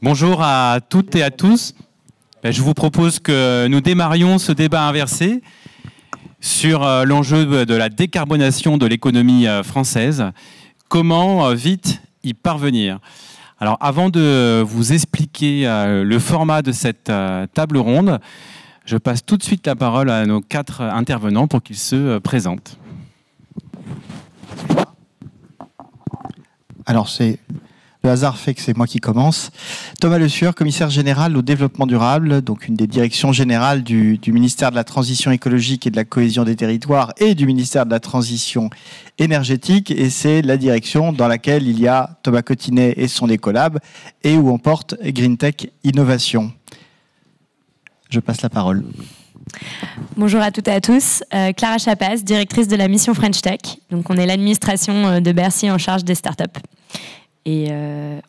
Bonjour à toutes et à tous. Je vous propose que nous démarrions ce débat inversé sur l'enjeu de la décarbonation de l'économie française. Comment vite y parvenir? Alors, avant de vous expliquer le format de cette table ronde, je passe tout de suite la parole à nos 4 intervenants pour qu'ils se présentent. Alors, le hasard fait que c'est moi qui commence. Thomas Le Sueur, commissaire général au développement durable, donc une des directions générales du ministère de la Transition écologique et de la cohésion des territoires et du ministère de la Transition énergétique. Et c'est la direction dans laquelle il y a Thomas Cotinet et son Ecolab et où on porte GreenTech Innovation. Je passe la parole. Bonjour à toutes et à tous. Clara Chapas, directrice de la mission French Tech. Donc on est l'administration de Bercy en charge des startups. Et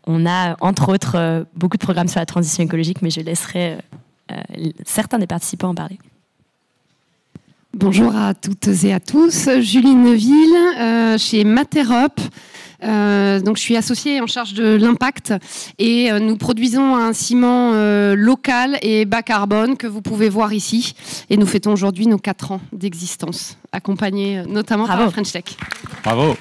on a, entre autres, beaucoup de programmes sur la transition écologique, mais je laisserai certains des participants en parler. Bonjour à toutes et à tous. Julie Neuville, chez Materop. Donc, je suis associée en charge de l'impact et nous produisons un ciment local et bas carbone que vous pouvez voir ici. Et nous fêtons aujourd'hui nos 4 ans d'existence, accompagnés notamment par la French Tech. Bravo.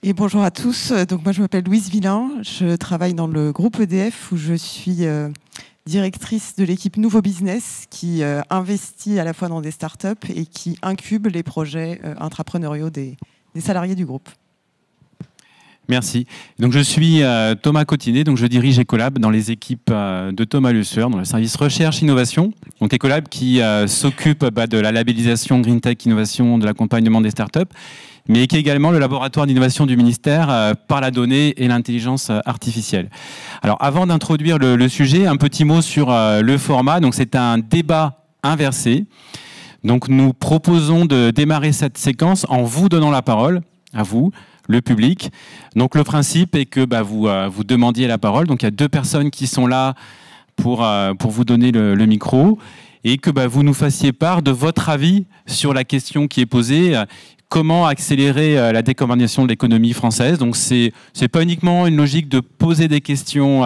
Et bonjour à tous. Donc moi, je m'appelle Louise Villain. Je travaille dans le groupe EDF où je suis directrice de l'équipe Nouveau Business qui investit à la fois dans des startups et qui incube les projets intrapreneuriaux des salariés du groupe. Merci. Donc je suis Thomas Cotinet, donc je dirige Ecolab dans les équipes de Thomas Le Sueur, dans le service recherche innovation. Donc Ecolab qui s'occupe de la labellisation GreenTech Innovation, de l'accompagnement des startups, mais qui est également le laboratoire d'innovation du ministère par la donnée et l'intelligence artificielle. Alors avant d'introduire le sujet, un petit mot sur le format. Donc c'est un débat inversé. Donc nous proposons de démarrer cette séquence en vous donnant la parole, à vous, le public. Donc le principe est que vous demandiez la parole. Donc il y a 2 personnes qui sont là pour vous donner le micro et que vous nous fassiez part de votre avis sur la question qui est posée. Comment accélérer la décarbonation de l'économie française? Donc c'est pas uniquement une logique de poser des questions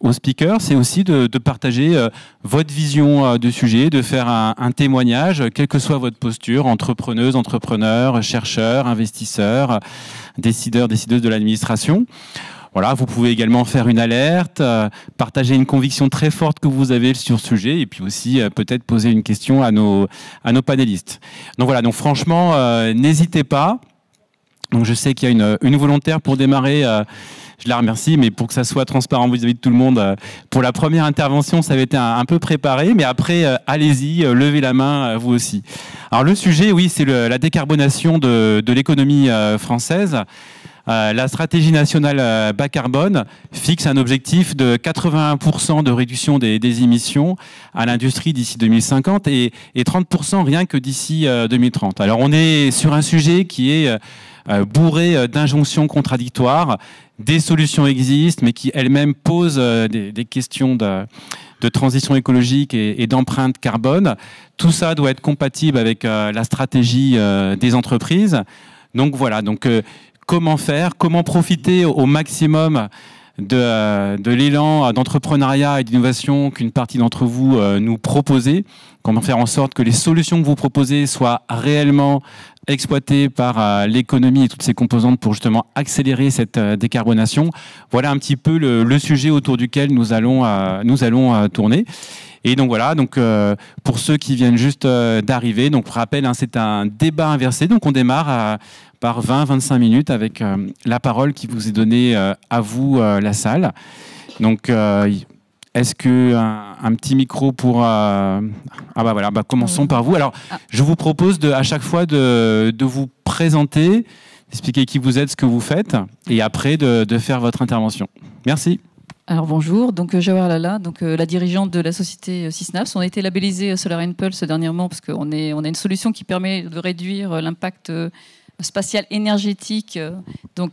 aux speakers, c'est aussi de partager votre vision du sujet, de faire un témoignage, quelle que soit votre posture, entrepreneuse, entrepreneur, chercheur, investisseur, décideur, décideuse de l'administration. Voilà, vous pouvez également faire une alerte, partager une conviction très forte que vous avez sur ce sujet et puis aussi peut-être poser une question à nos panélistes. Donc voilà, donc franchement, n'hésitez pas. Donc je sais qu'il y a une volontaire pour démarrer, je la remercie, mais pour que ça soit transparent vis-à-vis de tout le monde, pour la première intervention, ça avait été un peu préparé, mais après, allez-y, levez la main, vous aussi. Alors le sujet, oui, c'est la décarbonation de l'économie française. La stratégie nationale bas carbone fixe un objectif de 81% de réduction des émissions à l'industrie d'ici 2050 et 30% rien que d'ici 2030. Alors on est sur un sujet qui est bourré d'injonctions contradictoires. Des solutions existent, mais qui elles-mêmes posent des questions de transition écologique et d'empreinte carbone. Tout ça doit être compatible avec la stratégie des entreprises. Donc voilà, comment faire, comment profiter au maximum de l'élan d'entrepreneuriat et d'innovation qu'une partie d'entre vous nous proposez, comment faire en sorte que les solutions que vous proposez soient réellement exploitées par l'économie et toutes ses composantes pour justement accélérer cette décarbonation. Voilà un petit peu le sujet autour duquel nous allons tourner. Et donc voilà, pour ceux qui viennent juste d'arriver, donc pour rappel, c'est un débat inversé, donc on démarre par 20-25 minutes avec la parole qui vous est donnée à vous, la salle. Donc, est-ce qu'un petit micro pour... commençons par vous. Alors, je vous propose à chaque fois de vous présenter, d'expliquer qui vous êtes, ce que vous faites, et après de faire votre intervention. Merci. Alors bonjour, donc Jawahar Lalla, la dirigeante de la société Sysnaps. On a été labellisé Solar Impulse dernièrement parce qu'on a une solution qui permet de réduire l'impact spatial énergétique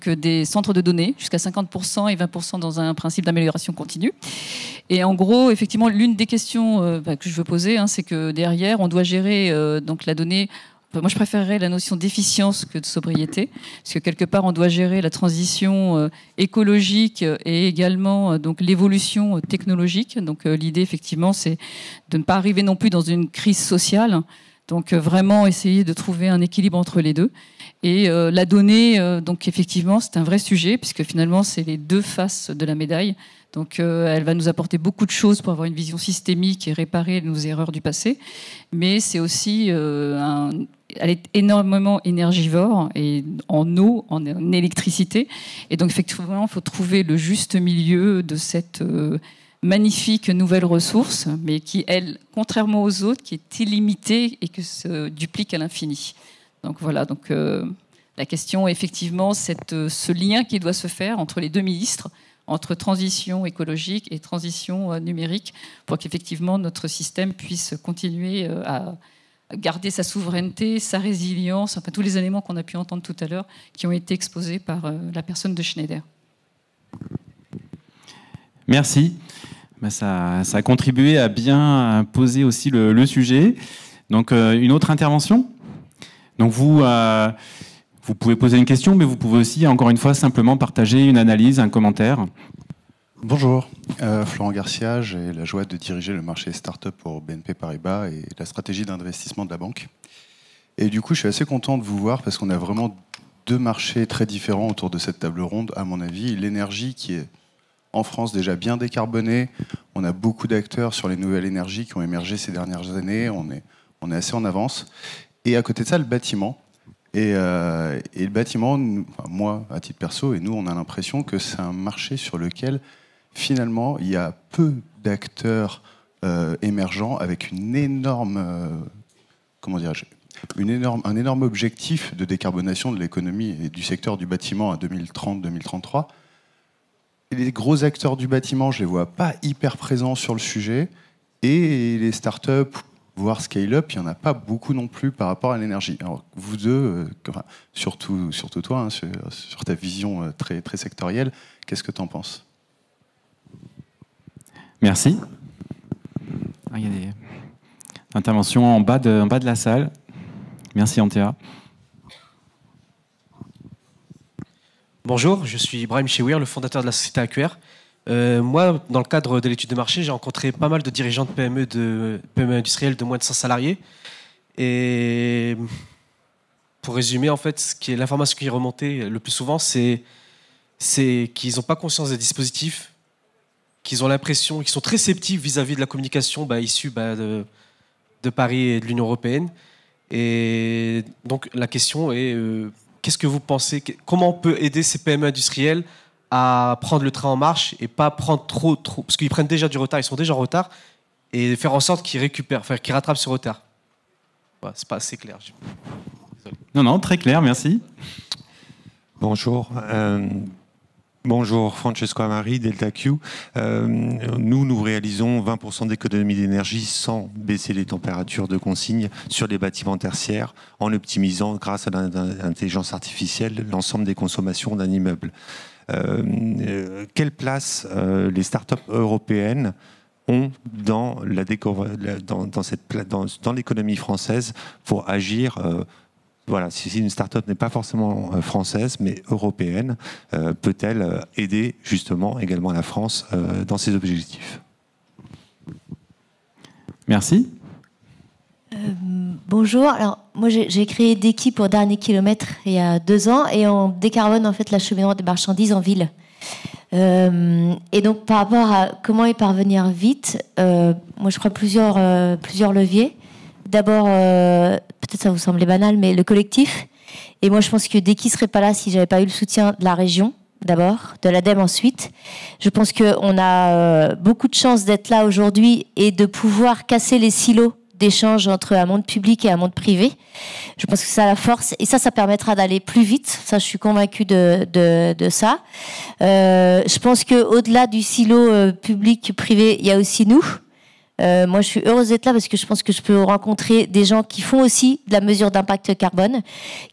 des centres de données jusqu'à 50% et 20% dans un principe d'amélioration continue. Et en gros, effectivement, l'une des questions que je veux poser, c'est que derrière, on doit gérer la donnée Moi, je préférerais la notion d'efficience que de sobriété, parce que quelque part, on doit gérer la transition écologique et également donc l'évolution technologique. Donc, l'idée, effectivement, c'est de ne pas arriver non plus dans une crise sociale. Donc, vraiment essayer de trouver un équilibre entre les deux. Et la donnée, donc effectivement, c'est un vrai sujet, puisque finalement, c'est les deux faces de la médaille. Donc, elle va nous apporter beaucoup de choses pour avoir une vision systémique et réparer nos erreurs du passé. Mais c'est aussi, elle est énormément énergivore et en eau, en électricité. Et donc, effectivement, il faut trouver le juste milieu de cette magnifique nouvelle ressource, mais qui, elle, contrairement aux autres, qui est illimitée et qui se duplique à l'infini. Donc voilà, donc, la question, effectivement, c'est ce lien qui doit se faire entre les deux ministres, entre transition écologique et transition numérique, pour qu'effectivement notre système puisse continuer à garder sa souveraineté, sa résilience, enfin tous les éléments qu'on a pu entendre tout à l'heure, qui ont été exposés par la personne de Schneider. Merci. Ça a contribué à bien poser aussi le sujet. Donc, une autre intervention. Donc, vous pouvez poser une question, mais vous pouvez aussi, encore une fois, simplement partager une analyse, un commentaire. Bonjour, Florent Garcia, j'ai la joie de diriger le marché start-up pour BNP Paribas et la stratégie d'investissement de la banque. Et du coup, je suis assez content de vous voir parce qu'on a vraiment deux marchés très différents autour de cette table ronde, à mon avis. L'énergie qui est en France déjà bien décarbonée, on a beaucoup d'acteurs sur les nouvelles énergies qui ont émergé ces dernières années, on est assez en avance. Et à côté de ça, le bâtiment. Et le bâtiment, enfin, moi, à titre perso, et nous, on a l'impression que c'est un marché sur lequel, finalement, il y a peu d'acteurs émergents avec une énorme, un énorme objectif de décarbonation de l'économie et du secteur du bâtiment à 2030-2033. Et les gros acteurs du bâtiment, je ne les vois pas hyper présents sur le sujet. Et les startups, voire scale-up, il n'y en a pas beaucoup non plus par rapport à l'énergie. Alors, vous deux, surtout toi, hein, sur ta vision très, très sectorielle, qu'est-ce que tu en penses ? Merci. Il y a des interventions en bas de la salle. Merci, Antea. Bonjour, je suis Ibrahim Chewir, le fondateur de la société AQR. Moi, dans le cadre de l'étude de marché, j'ai rencontré pas mal de dirigeants de PME industrielles de moins de 100 salariés. Et pour résumer, en fait, l'information qui est remontée le plus souvent, c'est qu'ils n'ont pas conscience des dispositifs, qu'ils ont l'impression, qu'ils sont très sceptiques vis-à-vis de la communication issue de Paris et de l'Union européenne. Et donc, la question est... qu'est-ce que vous pensez ? Comment on peut aider ces PME industrielles à prendre le train en marche et pas prendre trop, parce qu'ils prennent déjà du retard, ils sont déjà en retard, et faire en sorte qu'ils rattrapent ce retard. Ouais, c'est pas assez clair. Désolé. Non, très clair, merci. Bonjour. Bonjour, Francesco Amari, Delta Q. Nous réalisons 20% d'économie d'énergie sans baisser les températures de consigne sur les bâtiments tertiaires, en optimisant, grâce à l'intelligence artificielle, l'ensemble des consommations d'un immeuble. Quelle place les startups européennes ont dans l'économie française pour agir voilà, si une start-up n'est pas forcément française, mais européenne, peut-elle aider justement également la France dans ses objectifs ? Merci. Bonjour. Alors, moi, j'ai créé Deki pour Dernier Kilomètre il y a 2 ans et on décarbone en fait l'acheminement des marchandises en ville. Et donc, par rapport à comment y parvenir vite, moi, je crois plusieurs leviers. D'abord, peut-être ça vous semblait banal, mais le collectif. Et moi, je pense que Deki serait pas là si j'avais pas eu le soutien de la région, d'abord, de l'ADEME ensuite. Je pense qu'on a beaucoup de chance d'être là aujourd'hui et de pouvoir casser les silos d'échange entre un monde public et un monde privé. Je pense que ça a la force et ça permettra d'aller plus vite. Ça, je suis convaincue de ça. Je pense qu'au-delà du silo public-privé, il y a aussi nous. Moi, je suis heureuse d'être là parce que je pense que je peux rencontrer des gens qui font aussi de la mesure d'impact carbone,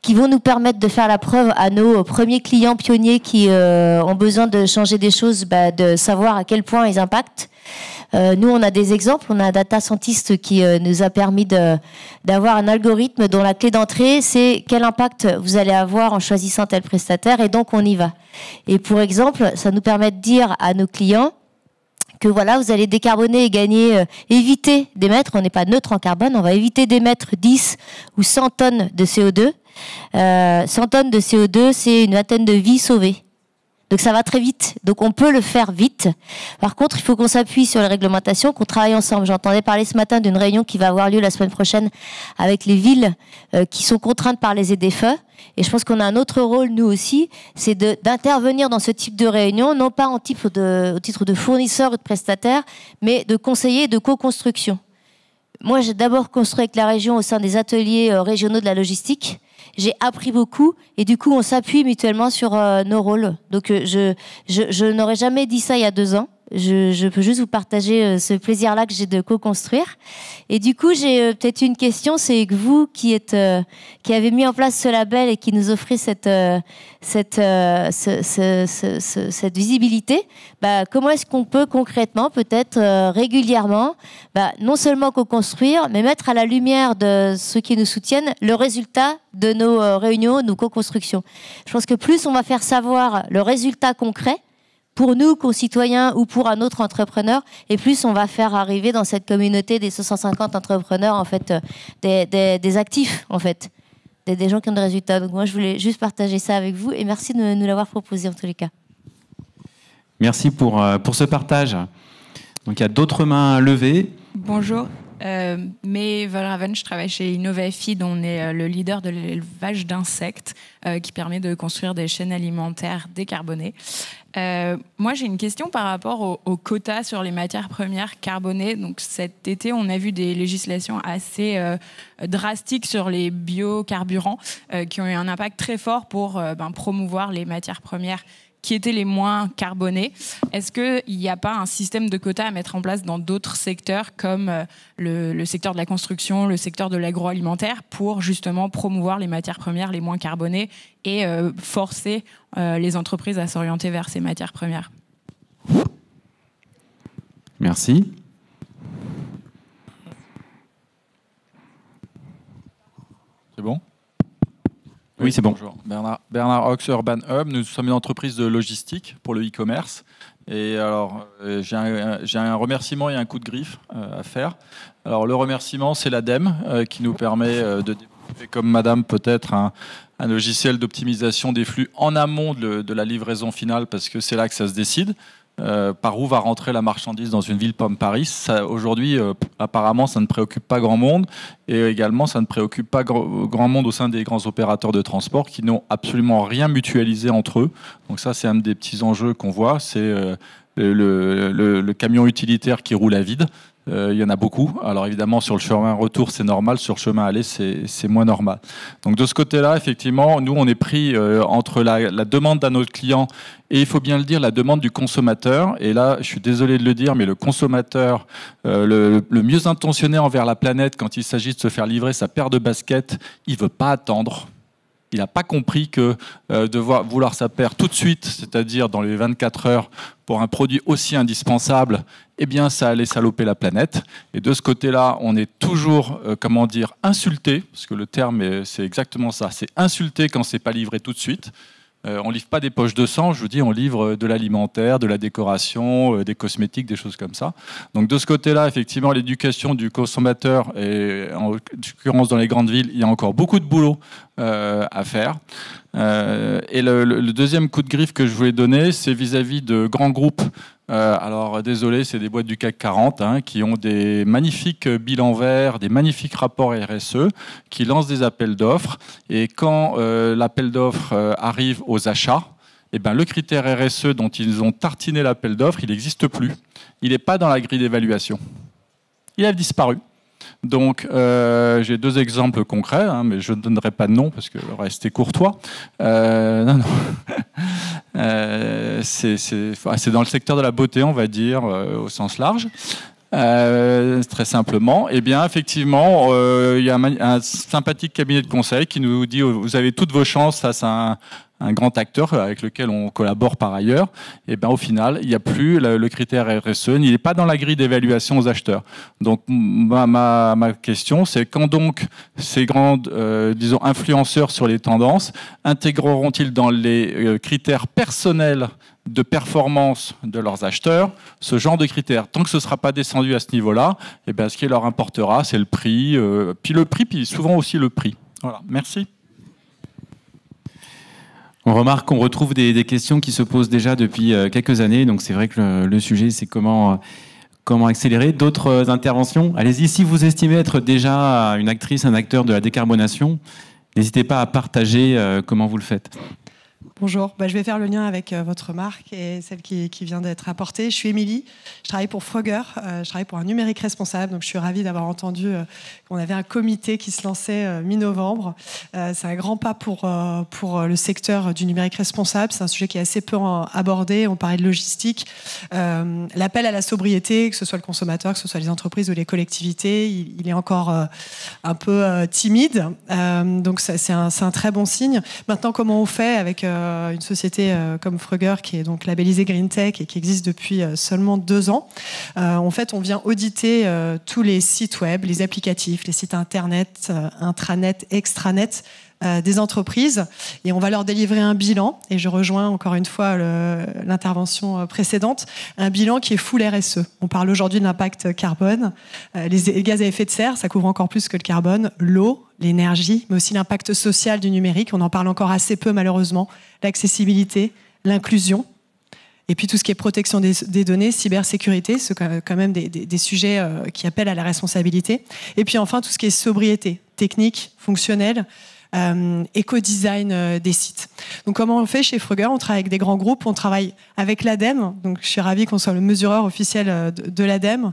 qui vont nous permettre de faire la preuve à nos premiers clients pionniers qui ont besoin de changer des choses, de savoir à quel point ils impactent. Nous, on a des exemples. On a un data scientist qui nous a permis d'avoir un algorithme dont la clé d'entrée, c'est quel impact vous allez avoir en choisissant tel prestataire, et donc on y va. Et pour exemple, ça nous permet de dire à nos clients que voilà, vous allez décarboner et gagner, éviter d'émettre, on n'est pas neutre en carbone, on va éviter d'émettre 10 ou 100 tonnes de CO2. 100 tonnes de CO2, c'est une vingtaine de vies sauvées. Donc ça va très vite. Donc on peut le faire vite. Par contre, il faut qu'on s'appuie sur les réglementations, qu'on travaille ensemble. J'entendais parler ce matin d'une réunion qui va avoir lieu la semaine prochaine avec les villes qui sont contraintes par les ZFE. Et je pense qu'on a un autre rôle, nous aussi, c'est d'intervenir dans ce type de réunion, non pas au titre de fournisseur ou de prestataire, mais de conseiller et de co-construction. Moi, j'ai d'abord construit avec la région au sein des ateliers régionaux de la logistique. J'ai appris beaucoup et du coup, on s'appuie mutuellement sur nos rôles. Donc, je n'aurais jamais dit ça il y a 2 ans. Je peux juste vous partager ce plaisir-là que j'ai de co-construire. Et du coup, j'ai peut-être une question, c'est que vous qui avez mis en place ce label et qui nous offrez cette visibilité, comment est-ce qu'on peut concrètement, peut-être régulièrement, non seulement co-construire, mais mettre à la lumière de ceux qui nous soutiennent le résultat de nos réunions, nos co-constructions. Je pense que plus on va faire savoir le résultat concret, pour nous, concitoyens, ou pour un autre entrepreneur, et plus on va faire arriver dans cette communauté des 250 entrepreneurs, en fait, des actifs, en fait, des gens qui ont des résultats. Donc moi, je voulais juste partager ça avec vous, et merci de nous l'avoir proposé, en tous les cas. Merci pour ce partage. Donc il y a d'autres mains levées. Bonjour. Mais Valraven, je travaille chez InnovaFeed, on est le leader de l'élevage d'insectes qui permet de construire des chaînes alimentaires décarbonées. Moi, j'ai une question par rapport aux quotas sur les matières premières carbonées. Donc, cet été, on a vu des législations assez drastiques sur les biocarburants qui ont eu un impact très fort pour promouvoir les matières premières qui étaient les moins carbonés. Est-ce qu'il n'y a pas un système de quotas à mettre en place dans d'autres secteurs comme le secteur de la construction, le secteur de l'agroalimentaire pour justement promouvoir les matières premières les moins carbonées et forcer les entreprises à s'orienter vers ces matières premières? Merci. C'est bon ? Oui, c'est bon. Bonjour. Bernard Ox, Urban Hub. Nous sommes une entreprise de logistique pour le e-commerce. Et alors, j'ai un remerciement et un coup de griffe à faire. Alors, le remerciement, c'est l'ADEME qui nous permet de développer, comme madame, peut-être un logiciel d'optimisation des flux en amont de la livraison finale, parce que c'est là que ça se décide. Par où va rentrer la marchandise dans une ville comme Paris. Aujourd'hui, apparemment, ça ne préoccupe pas grand monde. Et également, ça ne préoccupe pas grand monde au sein des grands opérateurs de transport qui n'ont absolument rien mutualisé entre eux. Donc ça, c'est un des petits enjeux qu'on voit. C'est le camion utilitaire qui roule à vide. Il y en a beaucoup. Alors évidemment, sur le chemin retour, c'est normal. Sur le chemin aller, c'est moins normal. Donc de ce côté-là, effectivement, nous, on est pris entre la demande d'un autre client et, il faut bien le dire, la demande du consommateur. Et là, je suis désolé de le dire, mais le consommateur, le mieux intentionné envers la planète, quand il s'agit de se faire livrer sa paire de baskets, il ne veut pas attendre. Il n'a pas compris que vouloir sa paire tout de suite, c'est-à-dire dans les 24 heures, pour un produit aussi indispensable, eh bien, ça allait saloper la planète. Et de ce côté-là, on est toujours, insulté, parce que le terme, c'est exactement ça, c'est insulté quand c'est pas livré tout de suite. On livre pas des poches de sang, je vous dis, on livre de l'alimentaire, de la décoration, des cosmétiques, des choses comme ça. Donc de ce côté-là, effectivement, l'éducation du consommateur, et en l'occurrence dans les grandes villes, il y a encore beaucoup de boulot à faire. Et le deuxième coup de griffe que je voulais donner, c'est vis-à-vis de grands groupes. Alors désolé, c'est des boîtes du CAC 40 qui ont des magnifiques bilans verts, des magnifiques rapports RSE, qui lancent des appels d'offres. Et quand l'appel d'offres arrive aux achats, eh ben, le critère RSE dont ils ont tartiné l'appel d'offres, il n'existe plus. Il n'est pas dans la grille d'évaluation. Il a disparu. Donc, j'ai 2 exemples concrets, mais je ne donnerai pas de nom parce que rester courtois. C'est dans le secteur de la beauté, on va dire, au sens large. Très simplement, eh bien, effectivement, il y a un sympathique cabinet de conseil qui nous dit vous avez toutes vos chances face à un grand acteur avec lequel on collabore par ailleurs, et ben au final, il n'y a plus le critère RSE, il n'est pas dans la grille d'évaluation aux acheteurs. Donc ma question, c'est quand donc ces grands disons influenceurs sur les tendances intégreront-ils dans les critères personnels de performance de leurs acheteurs, ce genre de critères. Tant que ce ne sera pas descendu à ce niveau-là, eh bien, ce qui leur importera, c'est le prix, puis souvent aussi le prix. Voilà, merci. On remarque qu'on retrouve des questions qui se posent déjà depuis quelques années, donc c'est vrai que le sujet, c'est comment accélérer. D'autres interventions? Allez-y, si vous estimez être déjà une actrice, un acteur de la décarbonation, n'hésitez pas à partager comment vous le faites. Bonjour, je vais faire le lien avec votre marque et celle qui vient d'être apportée. Je suis Émilie, je travaille pour Frogger, je travaille pour un numérique responsable, donc je suis ravie d'avoir entendu qu'on avait un comité qui se lançait mi-novembre. C'est un grand pas pour le secteur du numérique responsable, c'est un sujet qui est assez peu abordé, on parlait de logistique. L'appel à la sobriété, que ce soit le consommateur, que ce soit les entreprises ou les collectivités, il est encore un peu timide, donc c'est un très bon signe. Maintenant, comment on fait avec une société comme Frogger qui est donc labellisée Green Tech et qui existe depuis seulement 2 ans. En fait, on vient auditer tous les sites web, les applicatifs, les sites internet, intranet, extranet des entreprises et on va leur délivrer un bilan, et je rejoins encore une fois l'intervention précédente, un bilan qui est full RSE. On parle aujourd'hui de l'impact carbone, les gaz à effet de serre, ça couvre encore plus que le carbone, l'eau, l'énergie, mais aussi l'impact social du numérique, on en parle encore assez peu malheureusement, l'accessibilité, l'inclusion, et puis tout ce qui est protection des données, cybersécurité, c'est quand même des sujets qui appellent à la responsabilité, et puis enfin tout ce qui est sobriété, technique, fonctionnelle, éco-design des sites. Donc comment on fait chez Frogger? On travaille avec des grands groupes, on travaille avec l'ADEME, donc je suis ravie qu'on soit le mesureur officiel de l'ADEME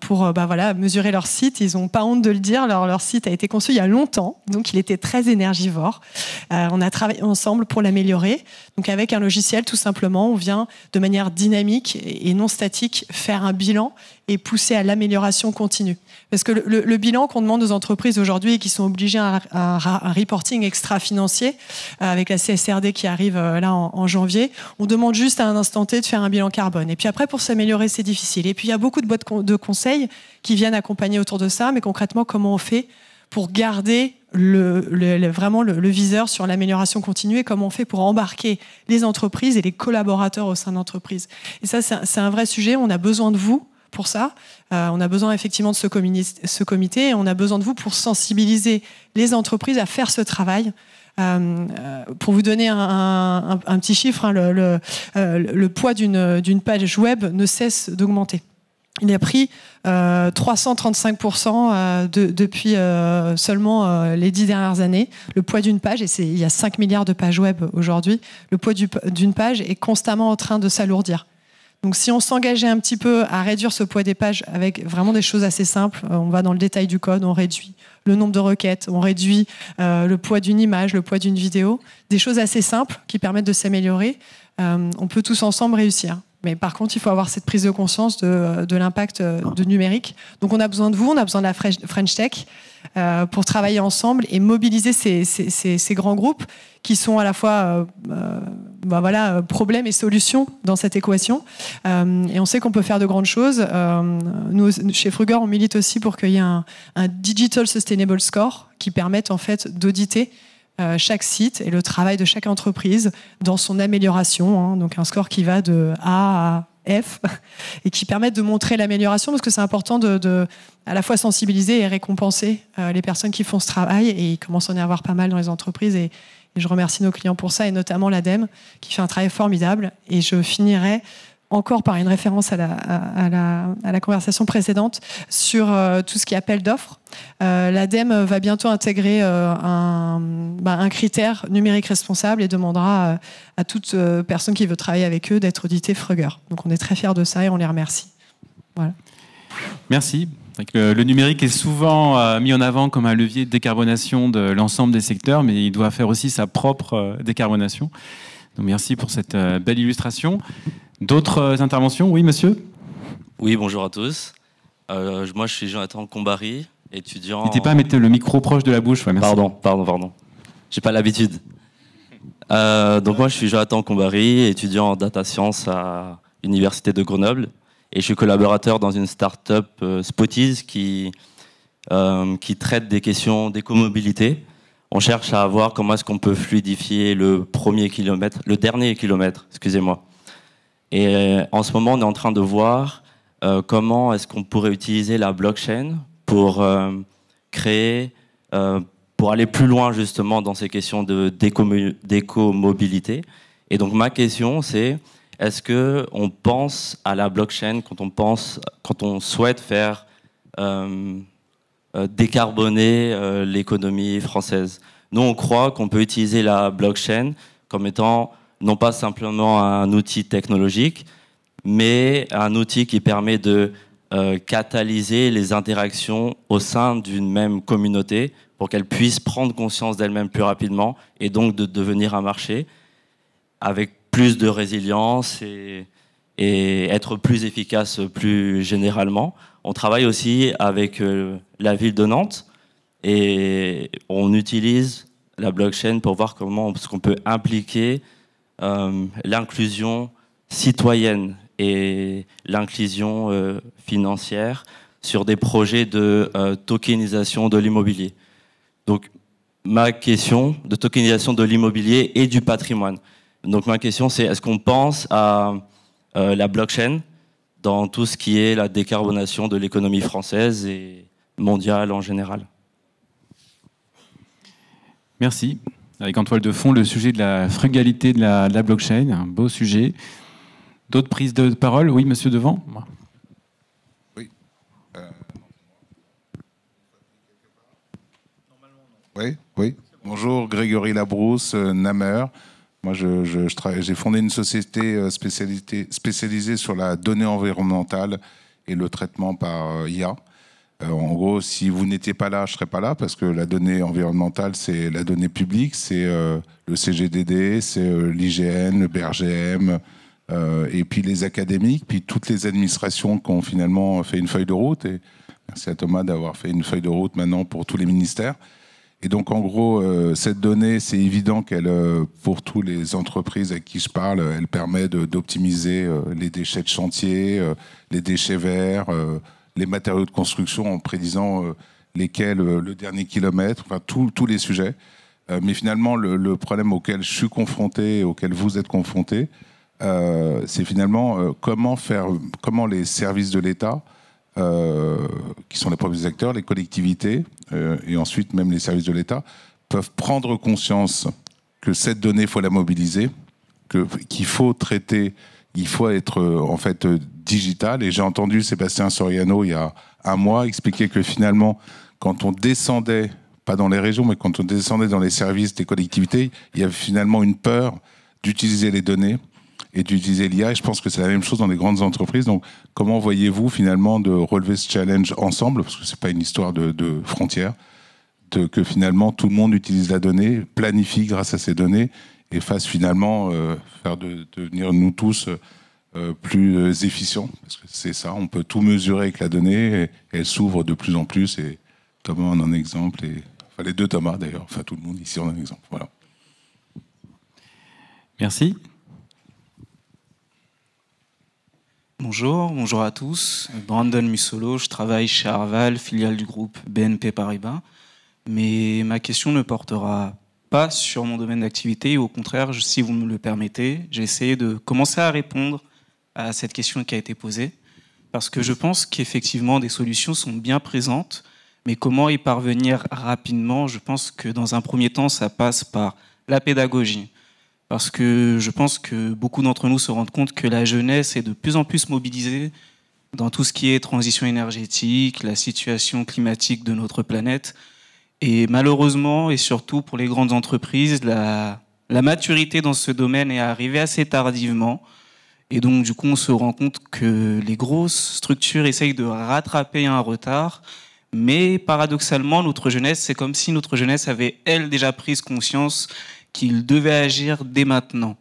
pour mesurer leur site. Ils n'ont pas honte de le dire, leur site a été conçu il y a longtemps, donc il était très énergivore. On a travaillé ensemble pour l'améliorer. Donc avec un logiciel, tout simplement, on vient de manière dynamique et non statique faire un bilan et pousser à l'amélioration continue. Parce que le bilan qu'on demande aux entreprises aujourd'hui et qui sont obligées à un reporting extra-financier avec la CSRD qui arrive là en janvier, on demande juste à un instant T de faire un bilan carbone. Et puis après, pour s'améliorer, c'est difficile. Et puis il y a beaucoup de boîtes de qui viennent accompagner autour de ça, mais concrètement, comment on fait pour garder vraiment le viseur sur l'amélioration continue et comment on fait pour embarquer les entreprises et les collaborateurs au sein de l'entreprise. Et ça, c'est un vrai sujet. On a besoin de vous pour ça. On a besoin effectivement de ce comité et on a besoin de vous pour sensibiliser les entreprises à faire ce travail. Pour vous donner un petit chiffre, le poids d'une page web ne cesse d'augmenter. Il a pris 335% depuis seulement les 10 dernières années. Le poids d'une page, et il y a 5 milliards de pages web aujourd'hui, le poids d'une page est constamment en train de s'alourdir. Donc si on s'engageait un petit peu à réduire ce poids des pages avec vraiment des choses assez simples, on va dans le détail du code, on réduit le nombre de requêtes, on réduit le poids d'une image, le poids d'une vidéo, des choses assez simples qui permettent de s'améliorer, on peut tous ensemble réussir. Mais par contre, il faut avoir cette prise de conscience de l'impact du numérique. Donc on a besoin de vous, on a besoin de la French Tech pour travailler ensemble et mobiliser ces grands groupes qui sont à la fois problèmes et solutions dans cette équation. Et on sait qu'on peut faire de grandes choses. Nous, chez Frogger, on milite aussi pour qu'il y ait un Digital Sustainable Score qui permette en fait d'auditer chaque site et le travail de chaque entreprise dans son amélioration. Donc un score qui va de A à F et qui permet de montrer l'amélioration parce que c'est important de à la fois sensibiliser et récompenser les personnes qui font ce travail, et il commence à en y avoir pas mal dans les entreprises et je remercie nos clients pour ça, et notamment l'ADEME qui fait un travail formidable. Et je finirai encore par une référence à la conversation précédente sur tout ce qui est appel d'offres. L'ADEME va bientôt intégrer un critère numérique responsable et demandera à toute personne qui veut travailler avec eux d'être audité Frogger. Donc on est très fiers de ça et on les remercie. Voilà. Merci. Le numérique est souvent mis en avant comme un levier de décarbonation de l'ensemble des secteurs, mais il doit faire aussi sa propre décarbonation. Donc merci pour cette belle illustration. D'autres interventions? Oui, monsieur? Oui, bonjour à tous. Moi, je suis Jonathan Combary, étudiant... N'hésitez pas à mettre le micro proche de la bouche. Ouais, merci. Pardon. J'ai pas l'habitude. Donc moi, je suis Jonathan Combary, étudiant en data science à l'Université de Grenoble. Et je suis collaborateur dans une start-up Spotiz qui traite des questions d'écomobilité. On cherche à voir comment est-ce qu'on peut fluidifier le dernier kilomètre, excusez-moi. Et en ce moment, on est en train de voir comment est-ce qu'on pourrait utiliser la blockchain pour pour aller plus loin justement dans ces questions d'écomobilité. Et donc ma question, c'est est-ce qu'on pense à la blockchain quand on souhaite faire décarboner l'économie française? Nous, on croit qu'on peut utiliser la blockchain comme étant non pas simplement un outil technologique, mais un outil qui permet de catalyser les interactions au sein d'une même communauté pour qu'elle puisse prendre conscience d'elle-même plus rapidement et donc de devenir un marché avec plus de résilience et être plus efficace plus généralement. On travaille aussi avec la ville de Nantes et on utilise la blockchain pour voir comment est-ce qu'on peut impliquer l'inclusion citoyenne et l'inclusion financière sur des projets de tokenisation de l'immobilier. Donc, ma question de tokenisation de l'immobilier et du patrimoine. Donc, ma question, c'est est-ce qu'on pense à la blockchain dans tout ce qui est la décarbonation de l'économie française et mondiale en général? Merci. Avec en toile de fond le sujet de la frugalité de la blockchain, un beau sujet. D'autres prises de parole? Oui, monsieur devant. Oui. Oui. Bonjour, Grégory Labrousse, Namer. Moi, j'ai fondé une société spécialisée sur la donnée environnementale et le traitement par IA. En gros, si vous n'étiez pas là, je ne serais pas là, parce que la donnée environnementale, c'est la donnée publique, c'est le CGDD, c'est l'IGN, le BRGM, et puis les académiques, puis toutes les administrations qui ont finalement fait une feuille de route. Et merci à Thomas d'avoir fait une feuille de route maintenant pour tous les ministères. Et donc, en gros, cette donnée, c'est évident qu'elle, pour toutes les entreprises à qui je parle, elle permet d'optimiser les déchets de chantier, les déchets verts, les matériaux de construction en prédisant lesquels le dernier kilomètre, enfin tous les sujets. Mais finalement, le problème auquel je suis confronté, auquel vous êtes confronté, c'est finalement comment les services de l'État, qui sont les premiers acteurs, les collectivités, et ensuite même les services de l'État, peuvent prendre conscience que cette donnée, il faut la mobiliser, qu'il faut traiter, il faut être en fait digital. Et j'ai entendu Sébastien Soriano il y a un mois expliquer que finalement, quand on descendait, pas dans les régions, mais quand on descendait dans les services des collectivités, il y avait finalement une peur d'utiliser les données et d'utiliser l'IA. Et je pense que c'est la même chose dans les grandes entreprises. Donc, comment voyez-vous finalement de relever ce challenge ensemble, parce que c'est pas une histoire de frontières, que finalement tout le monde utilise la donnée, planifie grâce à ces données et fasse finalement faire devenir nous tous plus efficients, parce que c'est ça, on peut tout mesurer avec la donnée et elle s'ouvre de plus en plus. Et Thomas en a un exemple, enfin les deux Thomas d'ailleurs, enfin tout le monde ici en a un exemple. Voilà. Merci. Bonjour à tous. Brandon Mussolo, je travaille chez Arval, filiale du groupe BNP Paribas. Mais ma question ne portera pas sur mon domaine d'activité. Au contraire, si vous me le permettez, j'ai essayé de commencer à répondre à cette question qui a été posée. Parce que je pense qu'effectivement, des solutions sont bien présentes. Mais comment y parvenir rapidement? Je pense que dans un premier temps, ça passe par la pédagogie. Parce que je pense que beaucoup d'entre nous se rendent compte que la jeunesse est de plus en plus mobilisée dans tout ce qui est transition énergétique, la situation climatique de notre planète. Et malheureusement, et surtout pour les grandes entreprises, la maturité dans ce domaine est arrivée assez tardivement. Et donc, du coup, on se rend compte que les grosses structures essayent de rattraper un retard. Mais paradoxalement, notre jeunesse, c'est comme si notre jeunesse avait, elle, déjà pris conscience qu'il devait agir dès maintenant.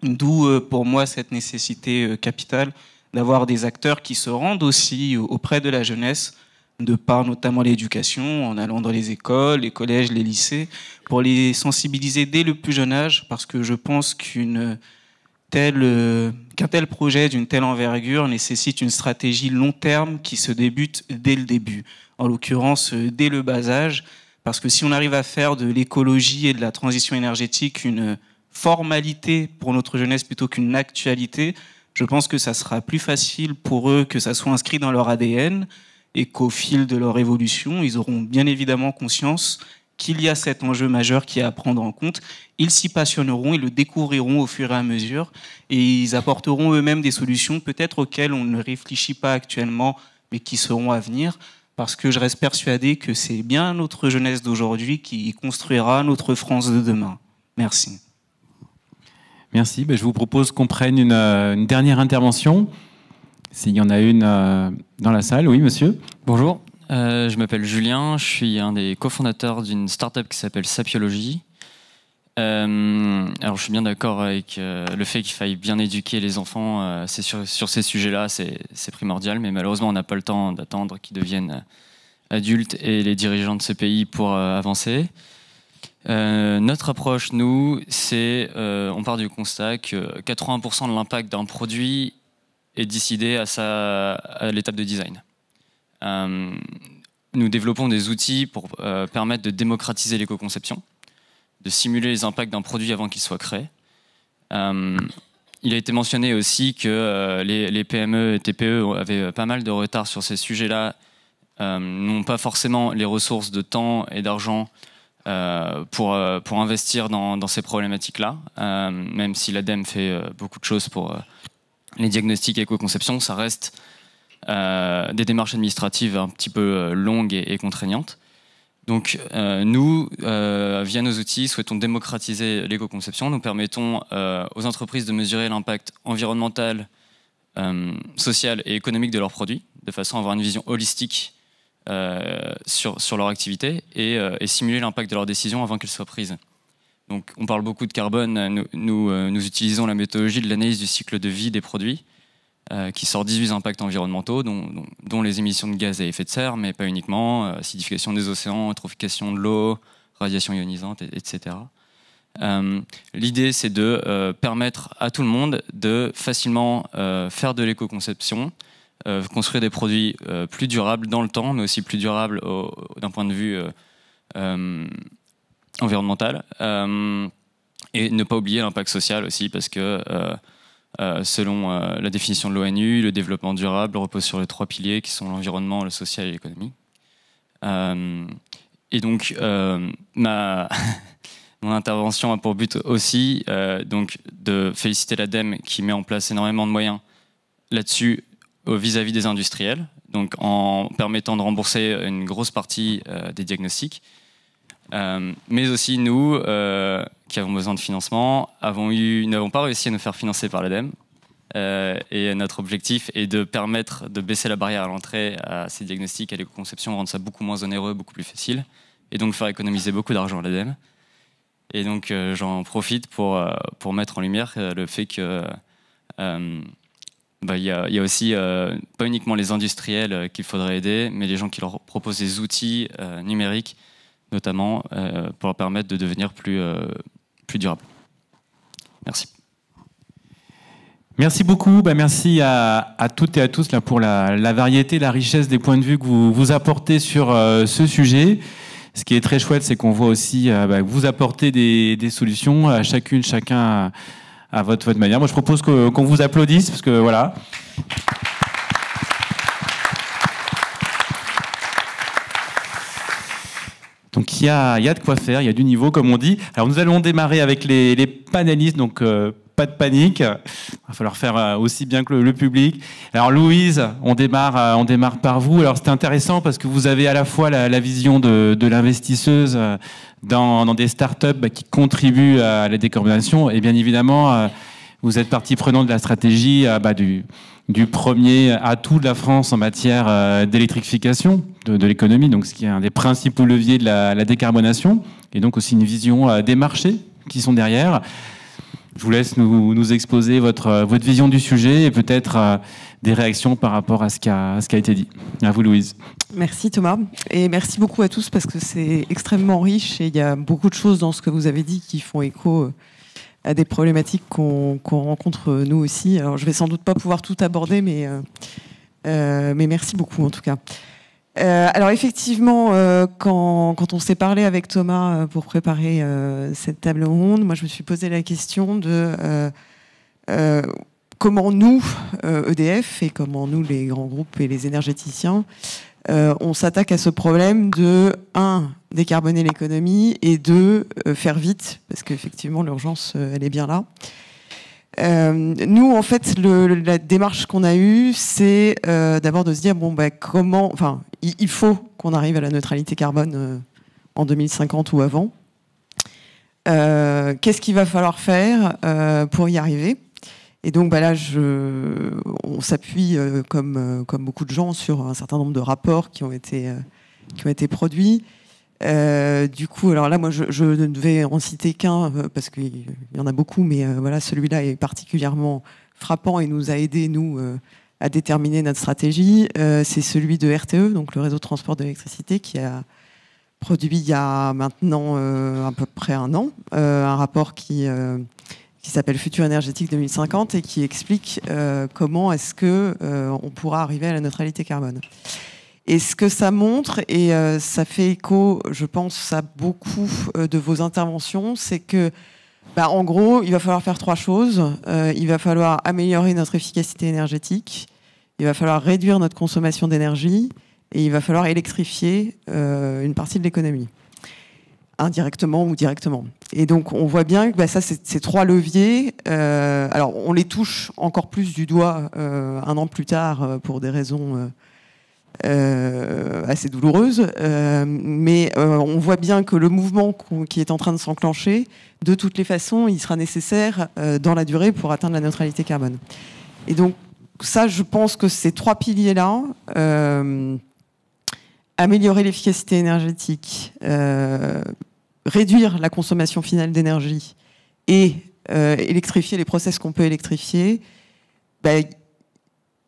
D'où, pour moi, cette nécessité capitale d'avoir des acteurs qui se rendent aussi auprès de la jeunesse de par notamment l'éducation, en allant dans les écoles, les collèges, les lycées, pour les sensibiliser dès le plus jeune âge, parce que je pense qu'un tel projet d'une telle envergure nécessite une stratégie long terme qui se débute dès le début, en l'occurrence dès le bas âge, parce que si on arrive à faire de l'écologie et de la transition énergétique une formalité pour notre jeunesse plutôt qu'une actualité, je pense que ça sera plus facile pour eux que ça soit inscrit dans leur ADN et qu'au fil de leur évolution, ils auront bien évidemment conscience qu'il y a cet enjeu majeur qui est à prendre en compte. Ils s'y passionneront, ils le découvriront au fur et à mesure et ils apporteront eux-mêmes des solutions peut-être auxquelles on ne réfléchit pas actuellement mais qui seront à venir, parce que je reste persuadé que c'est bien notre jeunesse d'aujourd'hui qui construira notre France de demain. Merci. Merci. Je vous propose qu'on prenne une dernière intervention. S'il y en a une dans la salle. Oui, monsieur. Bonjour, je m'appelle Julien, je suis un des cofondateurs d'une start-up qui s'appelle Sapiologie. Alors je suis bien d'accord avec le fait qu'il faille bien éduquer les enfants, c'est sur ces sujets-là, c'est primordial, mais malheureusement on n'a pas le temps d'attendre qu'ils deviennent adultes et les dirigeants de ce pays pour avancer. Notre approche, nous, c'est on part du constat que 80% de l'impact d'un produit est décidé à l'étape de design. Nous développons des outils pour permettre de démocratiser l'éco-conception, de simuler les impacts d'un produit avant qu'il soit créé. Il a été mentionné aussi que les PME et TPE avaient pas mal de retard sur ces sujets-là, n'ont pas forcément les ressources de temps et d'argent pour investir dans ces problématiques-là, même si l'ADEME fait beaucoup de choses pour les diagnostics éco-conception, ça reste des démarches administratives un petit peu longues et contraignantes. Donc nous, via nos outils, souhaitons démocratiser l'éco-conception. Nous permettons aux entreprises de mesurer l'impact environnemental, social et économique de leurs produits, de façon à avoir une vision holistique sur leur activité et simuler l'impact de leurs décisions avant qu'elles soient prises. Donc, on parle beaucoup de carbone. Nous utilisons la méthodologie de l'analyse du cycle de vie des produits, qui sort 18 impacts environnementaux, dont les émissions de gaz à effet de serre, mais pas uniquement, acidification des océans, eutrophication de l'eau, radiation ionisante, etc. L'idée, c'est de permettre à tout le monde de facilement faire de l'éco-conception, construire des produits plus durables dans le temps, mais aussi plus durables d'un point de vue environnemental, et ne pas oublier l'impact social aussi, parce que selon la définition de l'ONU, le développement durable repose sur les 3 piliers qui sont l'environnement, le social et l'économie. Et donc mon intervention a pour but aussi donc de féliciter l'ADEME qui met en place énormément de moyens là-dessus vis-à-vis des industriels, donc en permettant de rembourser une grosse partie des diagnostics. Mais aussi nous, qui avons besoin de financement, n'avons pas réussi à nous faire financer par l'ADEME. Et notre objectif est de permettre de baisser la barrière à l'entrée à ces diagnostics, à l'éco-conception, rendre ça beaucoup moins onéreux, beaucoup plus facile, et donc faire économiser beaucoup d'argent à l'ADEME. Et donc j'en profite pour mettre en lumière le fait que il y a aussi pas uniquement les industriels qu'il faudrait aider, mais les gens qui leur proposent des outils numériques, notamment pour leur permettre de devenir plus durables. Merci. Merci beaucoup. Merci à toutes et à tous là, pour la variété, la richesse des points de vue que vous apportez sur ce sujet. Ce qui est très chouette, c'est qu'on voit aussi que vous apportez des solutions à chacun à votre manière. Moi, je propose qu'on vous applaudisse, parce que voilà. Donc il y a de quoi faire, il y a du niveau, comme on dit. Alors nous allons démarrer avec les panélistes, donc pas de panique. Il va falloir faire aussi bien que le public. Alors Louise, on démarre par vous. Alors c'est intéressant parce que vous avez à la fois la vision de l'investisseuse dans des startups qui contribuent à la décarbonation, et bien évidemment vous êtes partie prenante de la stratégie du premier atout de la France en matière d'électrification de l'économie, donc ce qui est un des principaux leviers de la décarbonation, et donc aussi une vision des marchés qui sont derrière. Je vous laisse nous exposer votre vision du sujet et peut-être des réactions par rapport à ce qui a été dit. À vous, Louise. Merci Thomas, et merci beaucoup à tous parce que c'est extrêmement riche et il y a beaucoup de choses dans ce que vous avez dit qui font écho à des problématiques qu'on rencontre nous aussi. Alors je vais sans doute pas pouvoir tout aborder, mais merci beaucoup en tout cas. Alors effectivement, quand on s'est parlé avec Thomas pour préparer cette table ronde, moi je me suis posé la question de comment nous, EDF, et comment nous, les grands groupes et les énergéticiens, on s'attaque à ce problème de, 1, décarboner l'économie, et 2, faire vite, parce qu'effectivement l'urgence, elle est bien là. Nous, en fait, la démarche qu'on a eue, c'est d'abord de se dire, il faut qu'on arrive à la neutralité carbone en 2050 ou avant. Qu'est-ce qu'il va falloir faire pour y arriver ? Et donc là, on s'appuie, comme beaucoup de gens, sur un certain nombre de rapports qui ont été produits. Du coup, alors là, moi, je ne vais en citer qu'un, parce qu'il y en a beaucoup, mais voilà, celui-là est particulièrement frappant et nous a aidé, nous, à déterminer notre stratégie. C'est celui de RTE, donc le réseau de transport d'électricité, qui a produit il y a maintenant à peu près un an, un rapport qui s'appelle Futur énergétique 2050 et qui explique comment est-ce que on pourra arriver à la neutralité carbone. Et ce que ça montre, et ça fait écho, je pense, à beaucoup de vos interventions, c'est que, en gros, il va falloir faire 3 choses. Il va falloir améliorer notre efficacité énergétique, il va falloir réduire notre consommation d'énergie, et il va falloir électrifier une partie de l'économie, indirectement ou directement. Et donc, on voit bien que ça, ces 3 leviers, alors on les touche encore plus du doigt un an plus tard pour des raisons assez douloureuse, mais on voit bien que le mouvement qui est en train de s'enclencher, de toutes les façons, il sera nécessaire dans la durée pour atteindre la neutralité carbone. Et donc ça, je pense que ces 3 piliers-là, améliorer l'efficacité énergétique, réduire la consommation finale d'énergie et électrifier les process qu'on peut électrifier,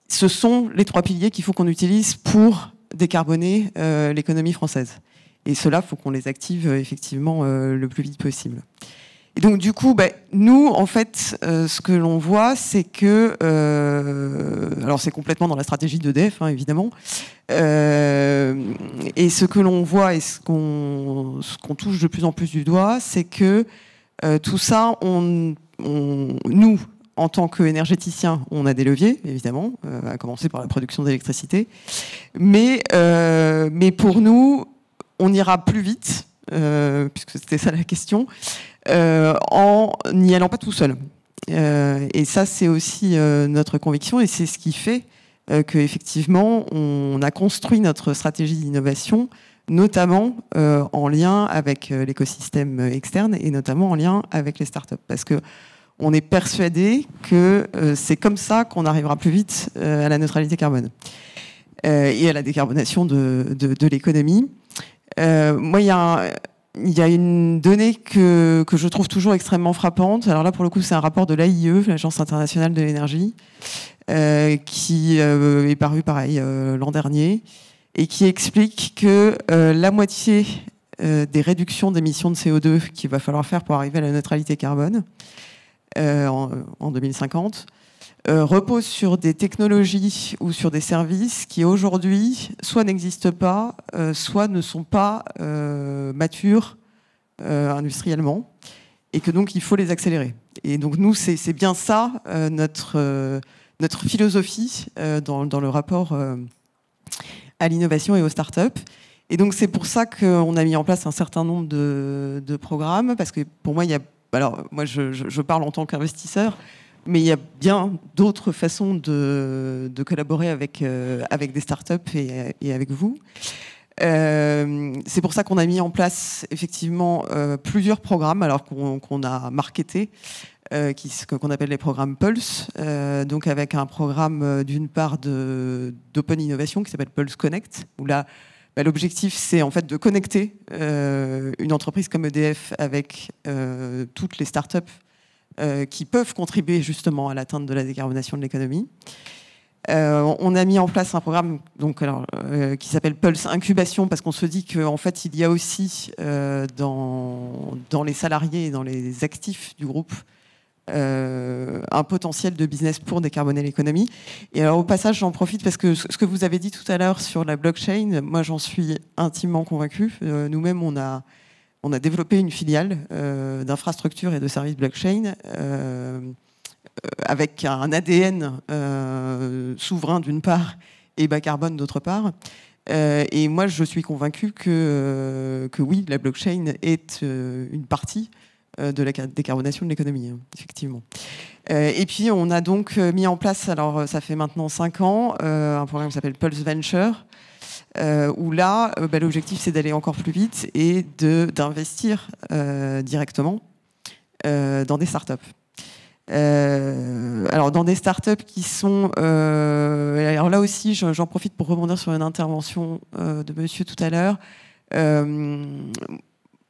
ce sont les 3 piliers qu'il faut qu'on utilise pour décarboner l'économie française. Et cela, il faut qu'on les active effectivement le plus vite possible. Et donc du coup, nous, en fait, ce que l'on voit, c'est que... alors c'est complètement dans la stratégie d'EDF, évidemment. Et ce que l'on voit et ce qu'on touche de plus en plus du doigt, c'est que tout ça, nous, en tant qu'énergéticiens, on a des leviers, évidemment, à commencer par la production d'électricité. Mais pour nous, on ira plus vite, puisque c'était ça la question, en n'y allant pas tout seul. Et ça, c'est aussi notre conviction, et c'est ce qui fait qu'effectivement, on a construit notre stratégie d'innovation, notamment en lien avec l'écosystème externe, et notamment en lien avec les startups. Parce que on est persuadé que c'est comme ça qu'on arrivera plus vite à la neutralité carbone et à la décarbonation de l'économie. Moi, il y a une donnée que je trouve toujours extrêmement frappante. Alors là, pour le coup, c'est un rapport de l'AIE, l'Agence internationale de l'énergie, qui est paru, pareil, l'an dernier, et qui explique que la moitié des réductions d'émissions de CO2 qu'il va falloir faire pour arriver à la neutralité carbone, en 2050, repose sur des technologies ou sur des services qui aujourd'hui soit n'existent pas, soit ne sont pas matures industriellement, et que donc il faut les accélérer. Et donc nous, c'est bien ça notre philosophie dans le rapport à l'innovation et aux startups. Et donc c'est pour ça qu'on a mis en place un certain nombre de programmes, parce que pour moi, alors, moi, je parle en tant qu'investisseur, mais il y a bien d'autres façons de collaborer avec des startups et avec vous. C'est pour ça qu'on a mis en place effectivement plusieurs programmes, alors qu'on a marketé, qu'on appelle les programmes Pulse, donc avec un programme d'une part d'open innovation qui s'appelle Pulse Connect, où là, l'objectif, c'est en fait de connecter une entreprise comme EDF avec toutes les startups qui peuvent contribuer justement à l'atteinte de la décarbonation de l'économie. On a mis en place un programme qui s'appelle Pulse Incubation, parce qu'on se dit qu'en fait, il y a aussi dans les salariés et dans les actifs du groupe un potentiel de business pour décarboner l'économie. Et alors au passage, j'en profite parce que ce que vous avez dit tout à l'heure sur la blockchain, moi j'en suis intimement convaincue. Nous-mêmes, on a développé une filiale d'infrastructure et de services blockchain avec un ADN souverain d'une part et bas carbone d'autre part. Et moi, je suis convaincue que oui, la blockchain est une partie de la décarbonation de l'économie, effectivement. Et puis, on a donc mis en place, alors ça fait maintenant 5 ans, un programme qui s'appelle Pulse Venture, où là, l'objectif, c'est d'aller encore plus vite et d'investir directement dans des startups. Alors dans des startups qui sont... alors là aussi, j'en profite pour rebondir sur une intervention de monsieur tout à l'heure.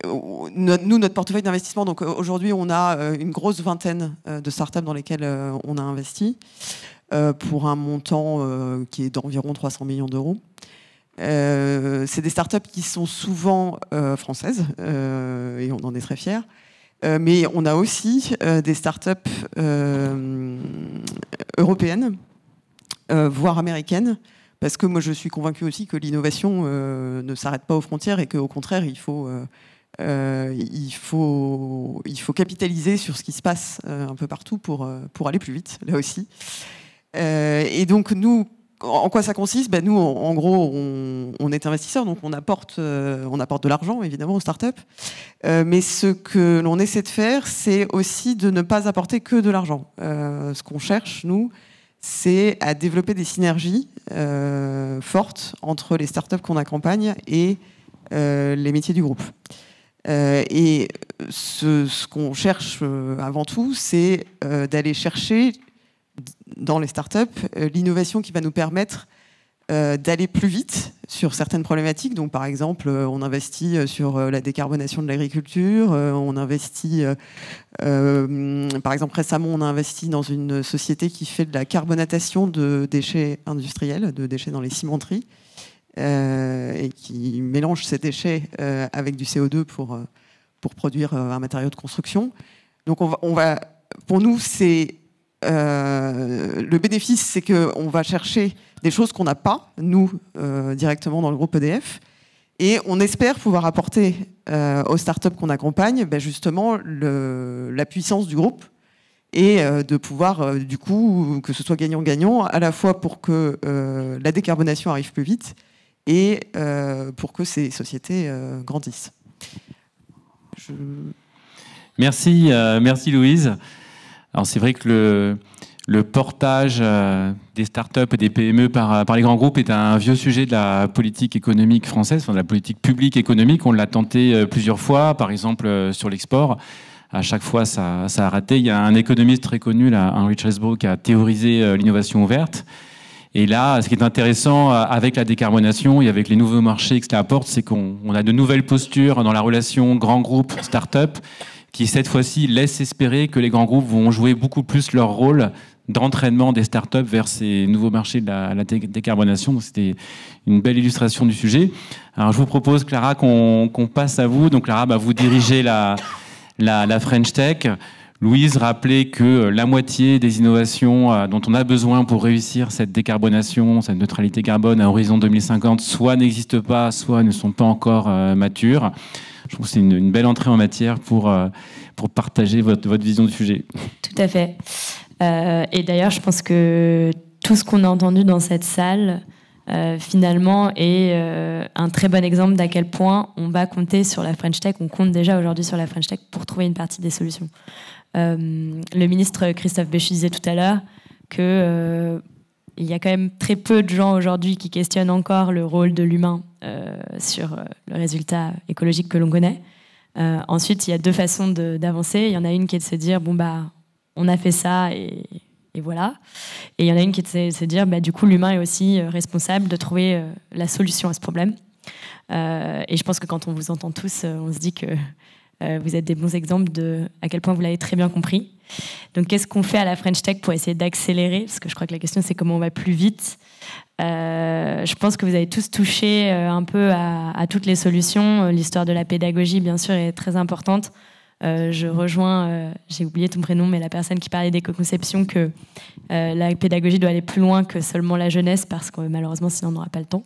Nous, notre portefeuille d'investissement, donc aujourd'hui, on a une grosse vingtaine de startups dans lesquelles on a investi pour un montant qui est d'environ 300 millions d'euros. C'est des startups qui sont souvent françaises et on en est très fiers. Mais on a aussi des startups européennes, voire américaines, parce que moi je suis convaincue aussi que l'innovation ne s'arrête pas aux frontières et qu'au contraire il faut capitaliser sur ce qui se passe un peu partout pour aller plus vite, là aussi. Et donc nous, en quoi ça consiste ? Nous, en gros, on est investisseurs, donc on apporte de l'argent, évidemment, aux startups. Mais ce que l'on essaie de faire, c'est aussi de ne pas apporter que de l'argent. Ce qu'on cherche, nous, c'est à développer des synergies fortes entre les startups qu'on accompagne et les métiers du groupe. Et ce qu'on cherche avant tout, c'est d'aller chercher dans les startups l'innovation qui va nous permettre d'aller plus vite sur certaines problématiques. Donc, par exemple, on investit sur la décarbonation de l'agriculture, on investit, par exemple, récemment, on a investi dans une société qui fait de la carbonatation de déchets industriels, de déchets dans les cimenteries, et qui mélange ces déchets avec du CO2 pour produire un matériau de construction. Donc, pour nous, c'est... le bénéfice, c'est qu'on va chercher des choses qu'on n'a pas, nous, directement dans le groupe EDF, et on espère pouvoir apporter aux startups qu'on accompagne justement la puissance du groupe et de pouvoir, du coup, que ce soit gagnant-gagnant, à la fois pour que la décarbonation arrive plus vite et pour que ces sociétés grandissent. Merci Louise. Alors c'est vrai que le portage des startups et des PME par les grands groupes est un vieux sujet de la politique économique française, de la politique publique économique. On l'a tenté plusieurs fois, par exemple sur l'export. À chaque fois, ça a raté. Il y a un économiste très connu, là, Henry Chesbrough, qui a théorisé l'innovation ouverte. Et là, ce qui est intéressant avec la décarbonation et avec les nouveaux marchés que cela apporte, c'est qu'on a de nouvelles postures dans la relation grand groupe start-up qui, cette fois-ci, laissent espérer que les grands groupes vont jouer beaucoup plus leur rôle d'entraînement des start-up vers ces nouveaux marchés de la décarbonation. Donc, c'était une belle illustration du sujet. Alors, je vous propose, Clara, qu'on passe à vous. Donc, Clara, vous dirigez la French Tech. Louise rappelait que la moitié des innovations dont on a besoin pour réussir cette décarbonation, cette neutralité carbone à horizon 2050, soit n'existent pas, soit ne sont pas encore matures. Je trouve que c'est une belle entrée en matière pour partager votre vision du sujet. Tout à fait. Et d'ailleurs, je pense que tout ce qu'on a entendu dans cette salle, finalement, est un très bon exemple d'à quel point on va compter sur la French Tech. On compte déjà aujourd'hui sur la French Tech pour trouver une partie des solutions. Le ministre Christophe Béchu disait tout à l'heure qu'il y a quand même très peu de gens aujourd'hui qui questionnent encore le rôle de l'humain sur le résultat écologique que l'on connaît. Ensuite, il y a deux façons d'avancer. Il y en a une qui est de se dire on a fait ça et voilà. Et il y en a une qui est de se dire du coup l'humain est aussi responsable de trouver la solution à ce problème. Et je pense que quand on vous entend tous, on se dit que vous êtes des bons exemples de à quel point vous l'avez très bien compris. Donc, qu'est-ce qu'on fait à la French Tech pour essayer d'accélérer? Parce que je crois que la question, c'est comment on va plus vite. Je pense que vous avez tous touché un peu à toutes les solutions. L'histoire de la pédagogie, bien sûr, est très importante. Je rejoins, j'ai oublié ton prénom, mais la personne qui parlait d'éco-conception, que la pédagogie doit aller plus loin que seulement la jeunesse, parce que malheureusement, sinon on n'aura pas le temps.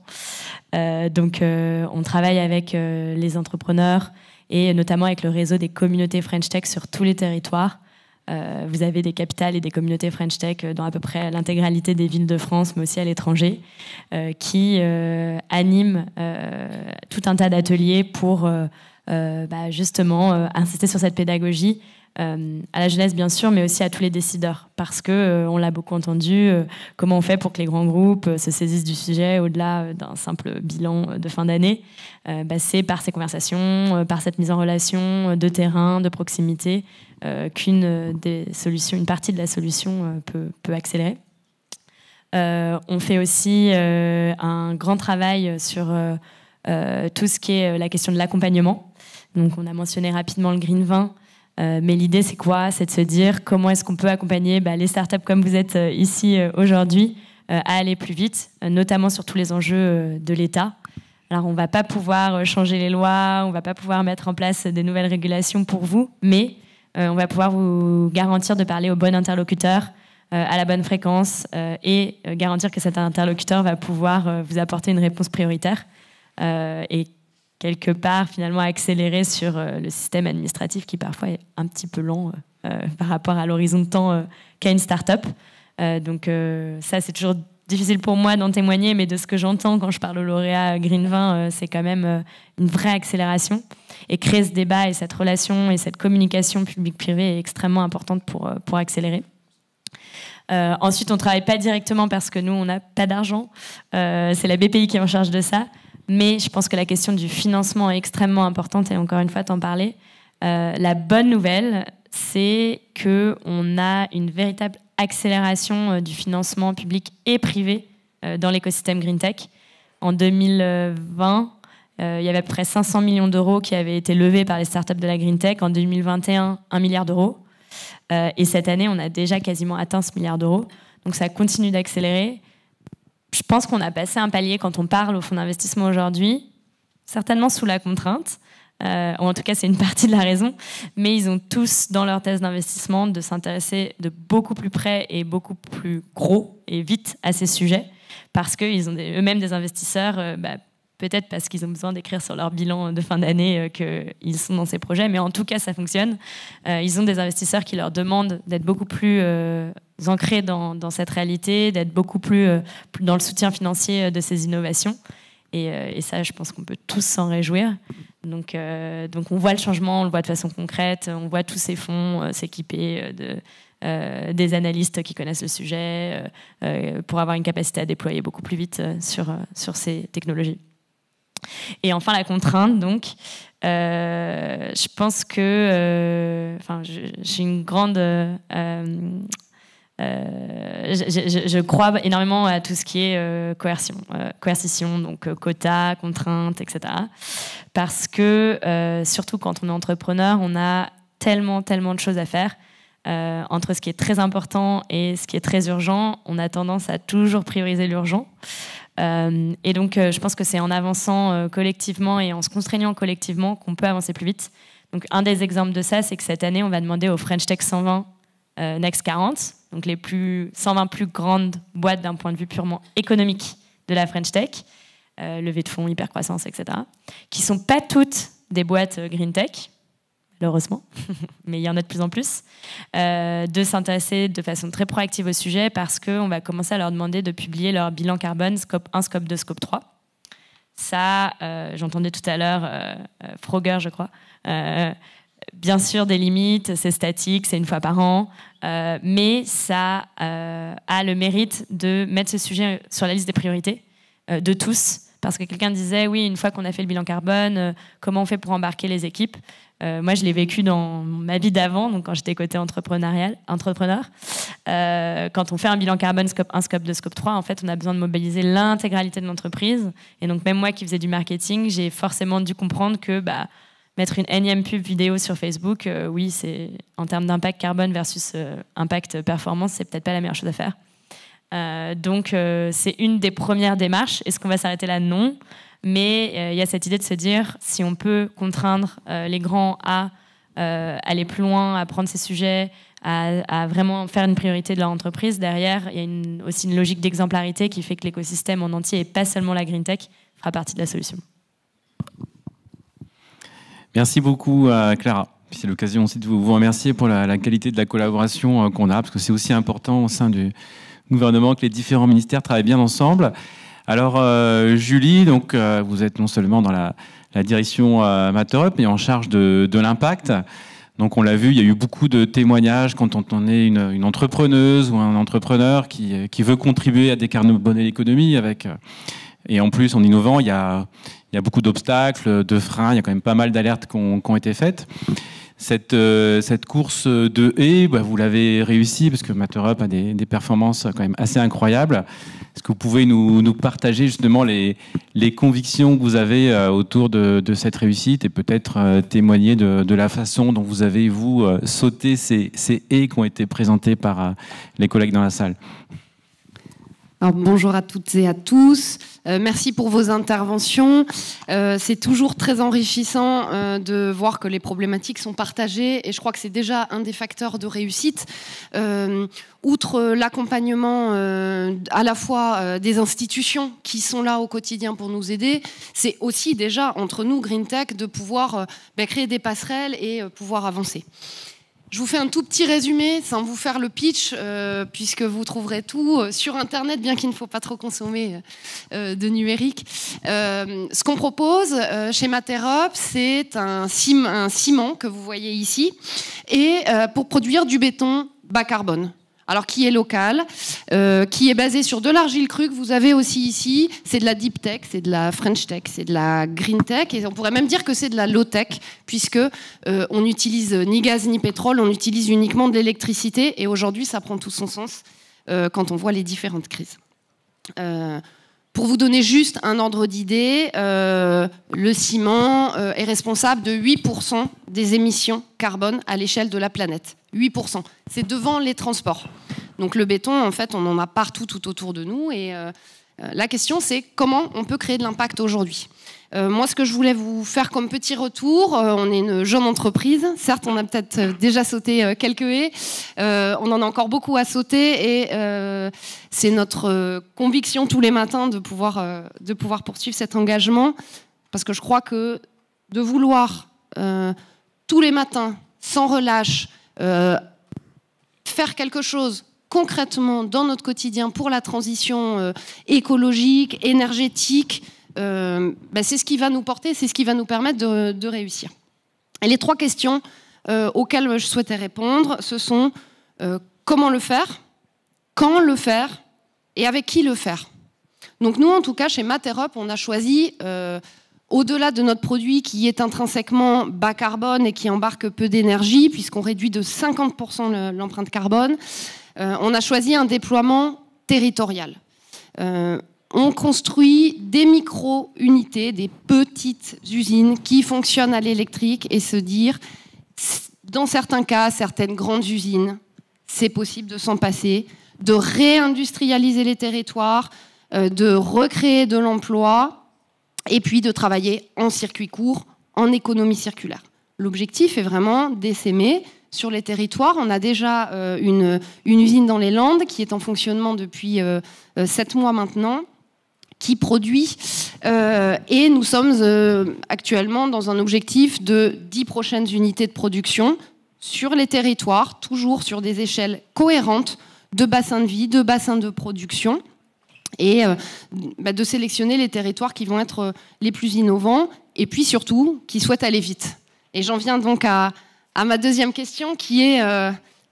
Donc, on travaille avec les entrepreneurs et notamment avec le réseau des communautés French Tech sur tous les territoires. Vous avez des capitales et des communautés French Tech dans à peu près l'intégralité des villes de France, mais aussi à l'étranger, qui animent tout un tas d'ateliers pour justement insister sur cette pédagogie à la jeunesse, bien sûr, mais aussi à tous les décideurs. Parce que, on l'a beaucoup entendu, comment on fait pour que les grands groupes se saisissent du sujet au-delà d'un simple bilan de fin d'année. C'est par ces conversations, par cette mise en relation de terrain, de proximité, qu'une des solutions, une partie de la solution peut accélérer. On fait aussi un grand travail sur tout ce qui est la question de l'accompagnement. Donc, on a mentionné rapidement le Green 20, mais l'idée, c'est quoi? C'est de se dire comment est-ce qu'on peut accompagner les startups comme vous êtes ici aujourd'hui à aller plus vite, notamment sur tous les enjeux de l'État. Alors, on ne va pas pouvoir changer les lois, on ne va pas pouvoir mettre en place des nouvelles régulations pour vous, mais on va pouvoir vous garantir de parler au bon interlocuteur, à la bonne fréquence, et garantir que cet interlocuteur va pouvoir vous apporter une réponse prioritaire et quelque part finalement accélérer sur le système administratif qui parfois est un petit peu lent par rapport à l'horizon de temps qu'a une start-up. Donc ça, c'est toujours difficile pour moi d'en témoigner, mais de ce que j'entends quand je parle au lauréat Green 20, c'est quand même une vraie accélération. Et créer ce débat et cette relation et cette communication publique-privée est extrêmement importante pour accélérer. Ensuite, on ne travaille pas directement parce que nous, on n'a pas d'argent. C'est la BPI qui est en charge de ça. Mais je pense que la question du financement est extrêmement importante, et encore une fois, t'en parlais. La bonne nouvelle, c'est qu'on a une véritable accélération du financement public et privé dans l'écosystème Green Tech. En 2020, il y avait à peu près 500 millions d'euros qui avaient été levés par les startups de la Green Tech. En 2021, 1 milliard d'euros. Et cette année, on a déjà quasiment atteint ce milliard d'euros. Donc ça continue d'accélérer. Je pense qu'on a passé un palier quand on parle au fonds d'investissement aujourd'hui, certainement sous la contrainte, ou en tout cas c'est une partie de la raison, mais ils ont tous dans leur thèse d'investissement de s'intéresser de beaucoup plus près et beaucoup plus gros et vite à ces sujets, parce qu'ils ont eux-mêmes des investisseurs, peut-être parce qu'ils ont besoin d'écrire sur leur bilan de fin d'année qu'ils sont dans ces projets, mais en tout cas ça fonctionne. Ils ont des investisseurs qui leur demandent d'être beaucoup plus ancrés dans cette réalité, d'être beaucoup plus dans le soutien financier de ces innovations. Et ça, je pense qu'on peut tous s'en réjouir. Donc on voit le changement, on le voit de façon concrète, on voit tous ces fonds s'équiper des analystes qui connaissent le sujet pour avoir une capacité à déployer beaucoup plus vite sur ces technologies. Et enfin, la contrainte, donc, je pense que j'ai une grande... je crois énormément à tout ce qui est coercition, donc quotas, contraintes, etc. Parce que, surtout quand on est entrepreneur, on a tellement de choses à faire. Entre ce qui est très important et ce qui est très urgent, on a tendance à toujours prioriser l'urgent. Et donc, je pense que c'est en avançant collectivement et en se contraignant collectivement qu'on peut avancer plus vite. Donc, un des exemples de ça, c'est que cette année, on va demander aux French Tech 120 Next 40, donc les 120 plus grandes boîtes d'un point de vue purement économique de la French Tech, levée de fonds, hypercroissance, etc., qui ne sont pas toutes des boîtes Green Tech, malheureusement, mais il y en a de plus en plus, de s'intéresser de façon très proactive au sujet, parce qu'on va commencer à leur demander de publier leur bilan carbone, scope 1, scope 2, scope 3. Ça, j'entendais tout à l'heure Froger, je crois, bien sûr des limites, c'est statique, c'est une fois par an, mais ça a le mérite de mettre ce sujet sur la liste des priorités de tous. Parce que quelqu'un disait, oui, une fois qu'on a fait le bilan carbone, comment on fait pour embarquer les équipes? Moi, je l'ai vécu dans ma vie d'avant, donc quand j'étais côté entrepreneur. Quand on fait un bilan carbone scope 1, scope 2, scope 3, en fait, on a besoin de mobiliser l'intégralité de l'entreprise. Et donc, même moi qui faisais du marketing, j'ai forcément dû comprendre que mettre une énième pub vidéo sur Facebook, oui, c'est en termes d'impact carbone versus impact performance, c'est peut-être pas la meilleure chose à faire. Donc, c'est une des premières démarches. Est-ce qu'on va s'arrêter là? Non. Mais il y a cette idée de se dire, si on peut contraindre les grands à aller plus loin, à prendre ces sujets, à vraiment faire une priorité de leur entreprise, derrière, il y a aussi une logique d'exemplarité qui fait que l'écosystème en entier, et pas seulement la green tech, fera partie de la solution. Merci beaucoup, Clara. C'est l'occasion aussi de vous remercier pour la qualité de la collaboration qu'on a, parce que c'est aussi important au sein du gouvernement que les différents ministères travaillent bien ensemble. Alors, Julie, donc, vous êtes non seulement dans la direction MaterUp, mais en charge de l'impact. Donc, on l'a vu, il y a eu beaucoup de témoignages quand on est une entrepreneuse ou un entrepreneur qui veut contribuer à décarboner l'économie avec... Et en plus, en innovant, il y a beaucoup d'obstacles, de freins, il y a quand même pas mal d'alertes qui ont été faites. Cette course de haies, vous l'avez réussi parce que MaterUp a des performances quand même assez incroyables. Est-ce que vous pouvez nous partager justement les convictions que vous avez autour de cette réussite et peut-être témoigner de la façon dont vous avez, vous, sauté ces haies qui ont été présentées par les collègues dans la salle? Alors, bonjour à toutes et à tous. Merci pour vos interventions. C'est toujours très enrichissant de voir que les problématiques sont partagées et je crois que c'est déjà un des facteurs de réussite. Outre l'accompagnement à la fois des institutions qui sont là au quotidien pour nous aider, c'est aussi déjà entre nous, Green Tech, de pouvoir créer des passerelles et pouvoir avancer. Je vous fais un tout petit résumé, sans vous faire le pitch, puisque vous trouverez tout sur Internet, bien qu'il ne faut pas trop consommer de numérique. Ce qu'on propose chez MaterUp, c'est un ciment que vous voyez ici, et pour produire du béton bas carbone. Alors, qui est local, qui est basé sur de l'argile crue que vous avez aussi ici. C'est de la deep tech, c'est de la French tech, c'est de la green tech. Et on pourrait même dire que c'est de la low tech, puisque on n'utilise ni gaz ni pétrole, on utilise uniquement de l'électricité. Et aujourd'hui, ça prend tout son sens quand on voit les différentes crises. Pour vous donner juste un ordre d'idée, le ciment est responsable de 8% des émissions carbone à l'échelle de la planète. 8%. C'est devant les transports. Donc le béton, en fait, on en a partout tout autour de nous. Et la question, c'est comment on peut créer de l'impact aujourd'hui. Moi, ce que je voulais vous faire comme petit retour, on est une jeune entreprise. Certes, on a peut-être déjà sauté quelques haies. On en a encore beaucoup à sauter. Et c'est notre conviction tous les matins de pouvoir poursuivre cet engagement. Parce que je crois que de vouloir tous les matins, sans relâche, faire quelque chose concrètement dans notre quotidien pour la transition écologique, énergétique, c'est ce qui va nous porter, c'est ce qui va nous permettre de réussir. Et les 3 questions auxquelles je souhaitais répondre, ce sont comment le faire, quand le faire et avec qui le faire. Donc nous, en tout cas, chez MaterUp, on a choisi... au-delà de notre produit qui est intrinsèquement bas carbone et qui embarque peu d'énergie, puisqu'on réduit de 50% l'empreinte carbone, on a choisi un déploiement territorial. On construit des micro-unités, des petites usines qui fonctionnent à l'électrique et se dire, dans certains cas, certaines grandes usines, c'est possible de s'en passer, de réindustrialiser les territoires, de recréer de l'emploi, et puis de travailler en circuit court, en économie circulaire. L'objectif est vraiment d'essaimer sur les territoires. On a déjà une usine dans les Landes qui est en fonctionnement depuis 7 mois maintenant, qui produit, et nous sommes actuellement dans un objectif de 10 prochaines unités de production sur les territoires, toujours sur des échelles cohérentes de bassins de vie, de bassins de production, et de sélectionner les territoires qui vont être les plus innovants et puis surtout qui souhaitent aller vite. Et j'en viens donc à ma deuxième question qui est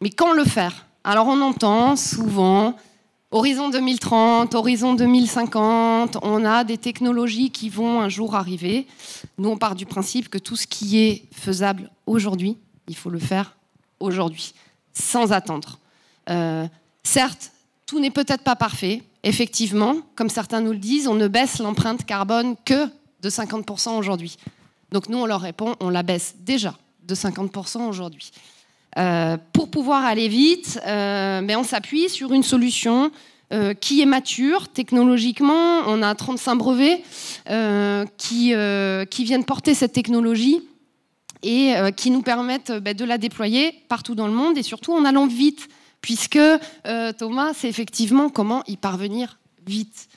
mais quand le faire? Alors on entend souvent horizon 2030, horizon 2050, on a des technologies qui vont un jour arriver. Nous on part du principe que tout ce qui est faisable aujourd'hui, il faut le faire aujourd'hui, sans attendre. Certes, tout n'est peut-être pas parfait. Effectivement, comme certains nous le disent, on ne baisse l'empreinte carbone que de 50% aujourd'hui. Donc nous, on leur répond, on la baisse déjà de 50% aujourd'hui. Pour pouvoir aller vite, on s'appuie sur une solution qui est mature technologiquement. On a 35 brevets qui viennent porter cette technologie et qui nous permettent de la déployer partout dans le monde et surtout en allant vite, puisque Thomas, c'est effectivement comment y parvenir vite.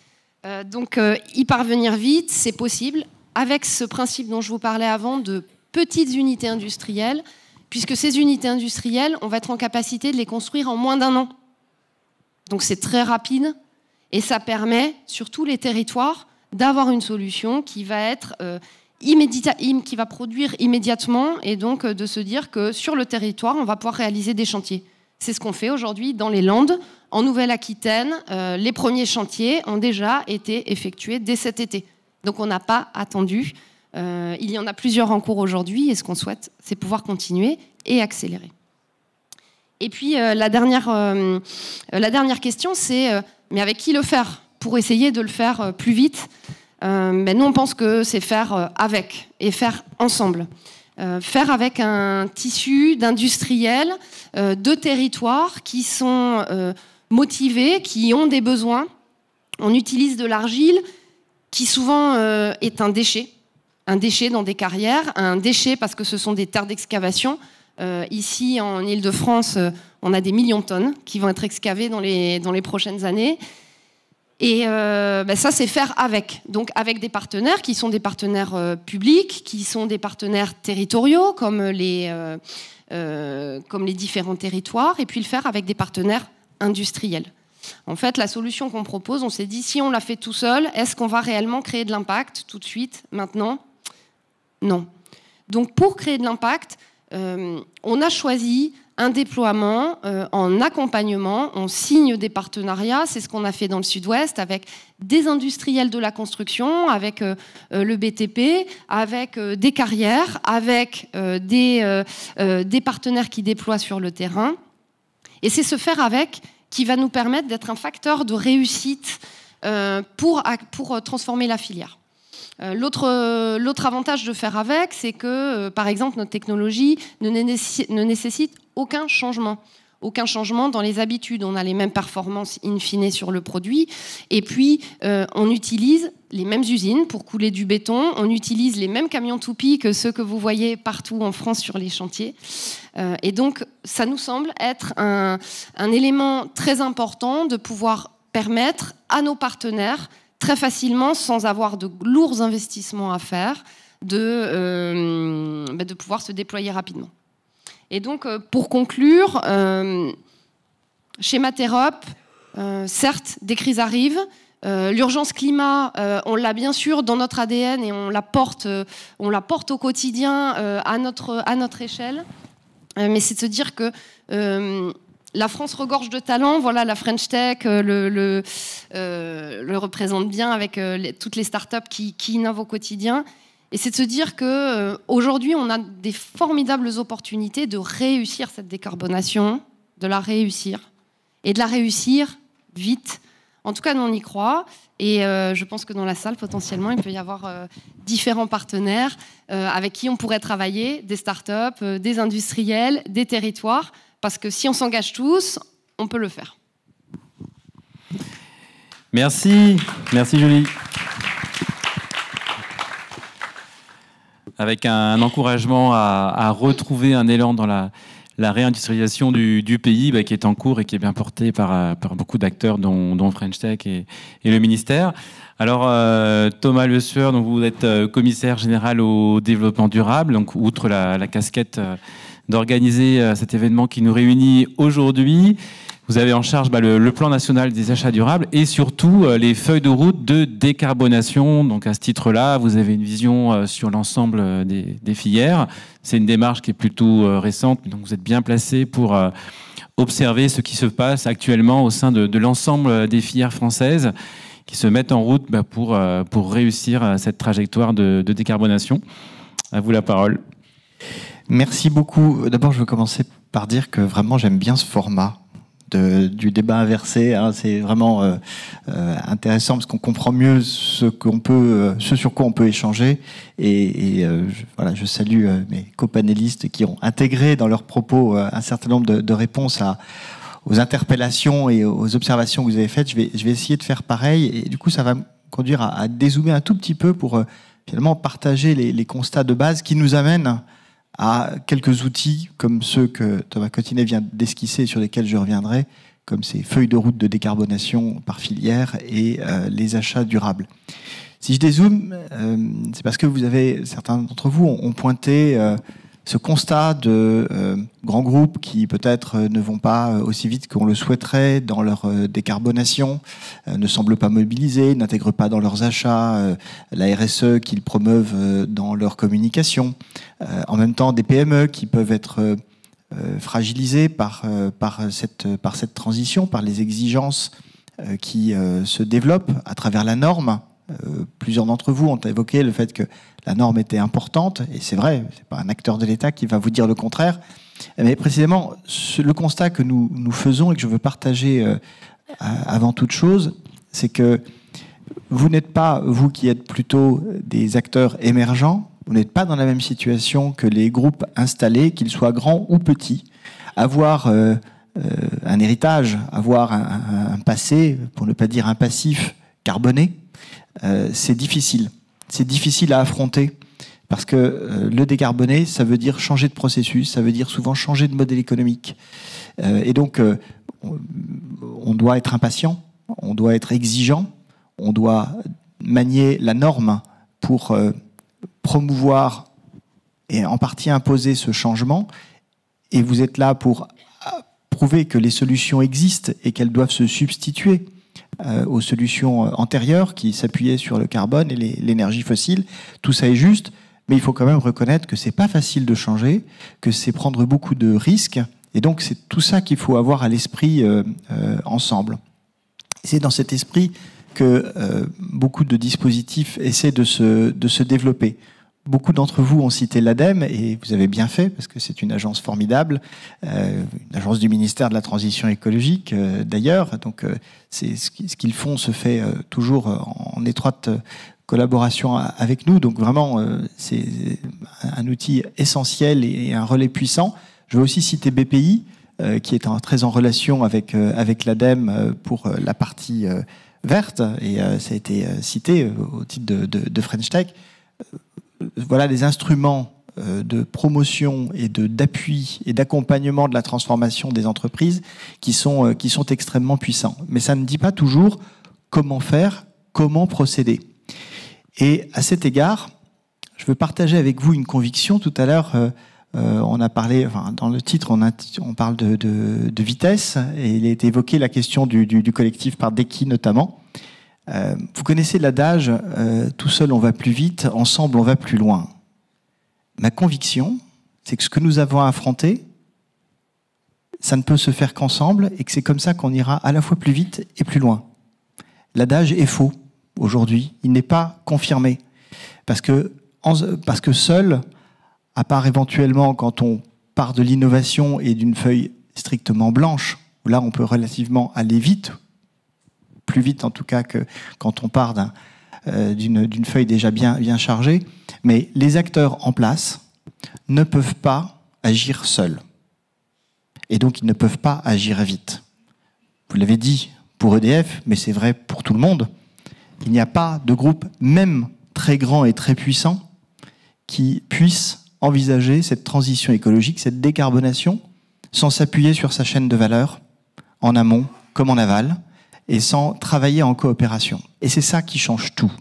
Donc y parvenir vite, c'est possible avec ce principe dont je vous parlais avant de petites unités industrielles, puisque ces unités industrielles, on va être en capacité de les construire en moins d'1 an. Donc c'est très rapide et ça permet sur tous les territoires d'avoir une solution qui va être qui va produire immédiatement et donc de se dire que sur le territoire, on va pouvoir réaliser des chantiers. C'est ce qu'on fait aujourd'hui dans les Landes, en Nouvelle-Aquitaine. Les premiers chantiers ont déjà été effectués dès cet été. Donc on n'a pas attendu. Il y en a plusieurs en cours aujourd'hui et ce qu'on souhaite, c'est pouvoir continuer et accélérer. Et puis la dernière question, c'est mais avec qui le faire pour essayer de le faire plus vite? Nous, on pense que c'est faire avec et faire ensemble. Faire avec un tissu d'industriels, de territoires qui sont motivés, qui ont des besoins. On utilise de l'argile qui souvent est un déchet dans des carrières, un déchet parce que ce sont des terres d'excavation. Ici, en Île-de-France, on a des millions de tonnes qui vont être excavées dans les prochaines années. Et ça, c'est faire avec. Donc avec des partenaires qui sont des partenaires publics, qui sont des partenaires territoriaux, comme les différents territoires, et puis le faire avec des partenaires industriels. En fait, la solution qu'on propose, on s'est dit, si on la fait tout seul, est-ce qu'on va réellement créer de l'impact tout de suite, maintenant? Non. Donc pour créer de l'impact, on a choisi un déploiement en accompagnement. On signe des partenariats, c'est ce qu'on a fait dans le Sud-Ouest, avec des industriels de la construction, avec le BTP, avec des carrières, avec des partenaires qui déploient sur le terrain. Et c'est ce faire avec qui va nous permettre d'être un facteur de réussite pour transformer la filière. L'autre avantage de faire avec, c'est que, par exemple, notre technologie ne nécessite aucun changement dans les habitudes. On a les mêmes performances in fine sur le produit. Et puis, on utilise les mêmes usines pour couler du béton. On utilise les mêmes camions toupies que ceux que vous voyez partout en France sur les chantiers. Et donc, ça nous semble être un élément très important de pouvoir permettre à nos partenaires très facilement, sans avoir de lourds investissements à faire, de pouvoir se déployer rapidement. Et donc, pour conclure, chez Materop, certes, des crises arrivent. L'urgence climat, on l'a bien sûr dans notre ADN et on la porte au quotidien à notre échelle. Mais c'est de se dire que la France regorge de talents. Voilà, la French Tech le représente bien avec toutes les startups qui innovent au quotidien. Et c'est de se dire qu'aujourd'hui, on a des formidables opportunités de réussir cette décarbonation, de la réussir, et de la réussir vite. En tout cas, nous, on y croit. Et je pense que dans la salle, potentiellement, il peut y avoir différents partenaires avec qui on pourrait travailler, des startups, des industriels, des territoires. Parce que si on s'engage tous, on peut le faire. Merci Julie. Avec un encouragement à retrouver un élan dans la réindustrialisation du pays qui est en cours et qui est bien porté par beaucoup d'acteurs, dont French Tech et le ministère. Alors, Thomas Le Sueur, donc vous êtes commissaire général au développement durable, donc outre la casquette d'organiser cet événement qui nous réunit aujourd'hui. Vous avez en charge le plan national des achats durables et surtout les feuilles de route de décarbonation. Donc à ce titre-là, vous avez une vision sur l'ensemble des filières. C'est une démarche qui est plutôt récente, donc vous êtes bien placé pour observer ce qui se passe actuellement au sein de l'ensemble des filières françaises qui se mettent en route pour réussir cette trajectoire de décarbonation. À vous la parole. Merci beaucoup. D'abord, je veux commencer par dire que vraiment, j'aime bien ce format du débat inversé. Hein. C'est vraiment intéressant parce qu'on comprend mieux ce sur quoi on peut échanger. Voilà, je salue mes copanélistes qui ont intégré dans leurs propos un certain nombre de réponses aux interpellations et aux observations que vous avez faites. Je vais essayer de faire pareil. Et du coup, ça va me conduire à dézoomer un tout petit peu pour finalement partager les constats de base qui nous amènent à quelques outils comme ceux que Thomas Cotinet vient d'esquisser, sur lesquels je reviendrai, comme ces feuilles de route de décarbonation par filière et les achats durables. Si je dézoome, c'est parce que certains d'entre vous ont pointé ce constat de grands groupes qui peut-être ne vont pas aussi vite qu'on le souhaiterait dans leur décarbonation, ne semblent pas mobilisés, n'intègrent pas dans leurs achats la RSE qu'ils promeuvent dans leur communication. En même temps, des PME qui peuvent être fragilisées par cette transition, par les exigences qui se développent à travers la norme. Plusieurs d'entre vous ont évoqué le fait que la norme était importante, et c'est vrai, c'est pas un acteur de l'État qui va vous dire le contraire, mais précisément le constat que nous faisons et que je veux partager avant toute chose, c'est que vous n'êtes pas, vous qui êtes plutôt des acteurs émergents, vous n'êtes pas dans la même situation que les groupes installés, qu'ils soient grands ou petits. Avoir un héritage, avoir un passé, pour ne pas dire un passif carboné, c'est difficile. C'est difficile à affronter parce que le décarboner, ça veut dire changer de processus, ça veut dire souvent changer de modèle économique. Et donc, on doit être impatient, on doit être exigeant, on doit manier la norme pour promouvoir et en partie imposer ce changement. Et vous êtes là pour prouver que les solutions existent et qu'elles doivent se substituer aux solutions antérieures qui s'appuyaient sur le carbone et l'énergie fossile. Tout ça est juste, mais il faut quand même reconnaître que c'est pas facile de changer, que c'est prendre beaucoup de risques, et donc c'est tout ça qu'il faut avoir à l'esprit ensemble. C'est dans cet esprit que beaucoup de dispositifs essaient de se développer. Beaucoup d'entre vous ont cité l'ADEME, et vous avez bien fait, parce que c'est une agence formidable, une agence du ministère de la Transition écologique, d'ailleurs. Donc, ce qu'ils font se fait toujours en étroite collaboration avec nous. Donc, vraiment, c'est un outil essentiel et un relais puissant. Je veux aussi citer BPI, qui est très en relation avec l'ADEME pour la partie verte, et ça a été cité au titre de French Tech. Voilà des instruments de promotion et d'appui et d'accompagnement de la transformation des entreprises qui sont extrêmement puissants. Mais ça ne dit pas toujours comment faire, comment procéder. Et à cet égard, je veux partager avec vous une conviction. Tout à l'heure, on a parlé, enfin, dans le titre, on parle de vitesse, et il a été évoqué la question du collectif par Deki notamment. Vous connaissez l'adage tout seul on va plus vite, ensemble on va plus loin. Ma conviction, c'est que ce que nous avons à affronter, ça ne peut se faire qu'ensemble, et que c'est comme ça qu'on ira à la fois plus vite et plus loin. L'adage est faux aujourd'hui, il n'est pas confirmé, parce que seul, à part éventuellement quand on part de l'innovation et d'une feuille strictement blanche, où là on peut relativement aller vite, plus vite en tout cas que quand on part d'une feuille déjà bien chargée, mais les acteurs en place ne peuvent pas agir seuls. Et donc ils ne peuvent pas agir vite. Vous l'avez dit pour EDF, mais c'est vrai pour tout le monde, il n'y a pas de groupe, même très grand et très puissant, qui puisse envisager cette transition écologique, cette décarbonation, sans s'appuyer sur sa chaîne de valeur, en amont comme en aval, et sans travailler en coopération. Et c'est ça qui change tout.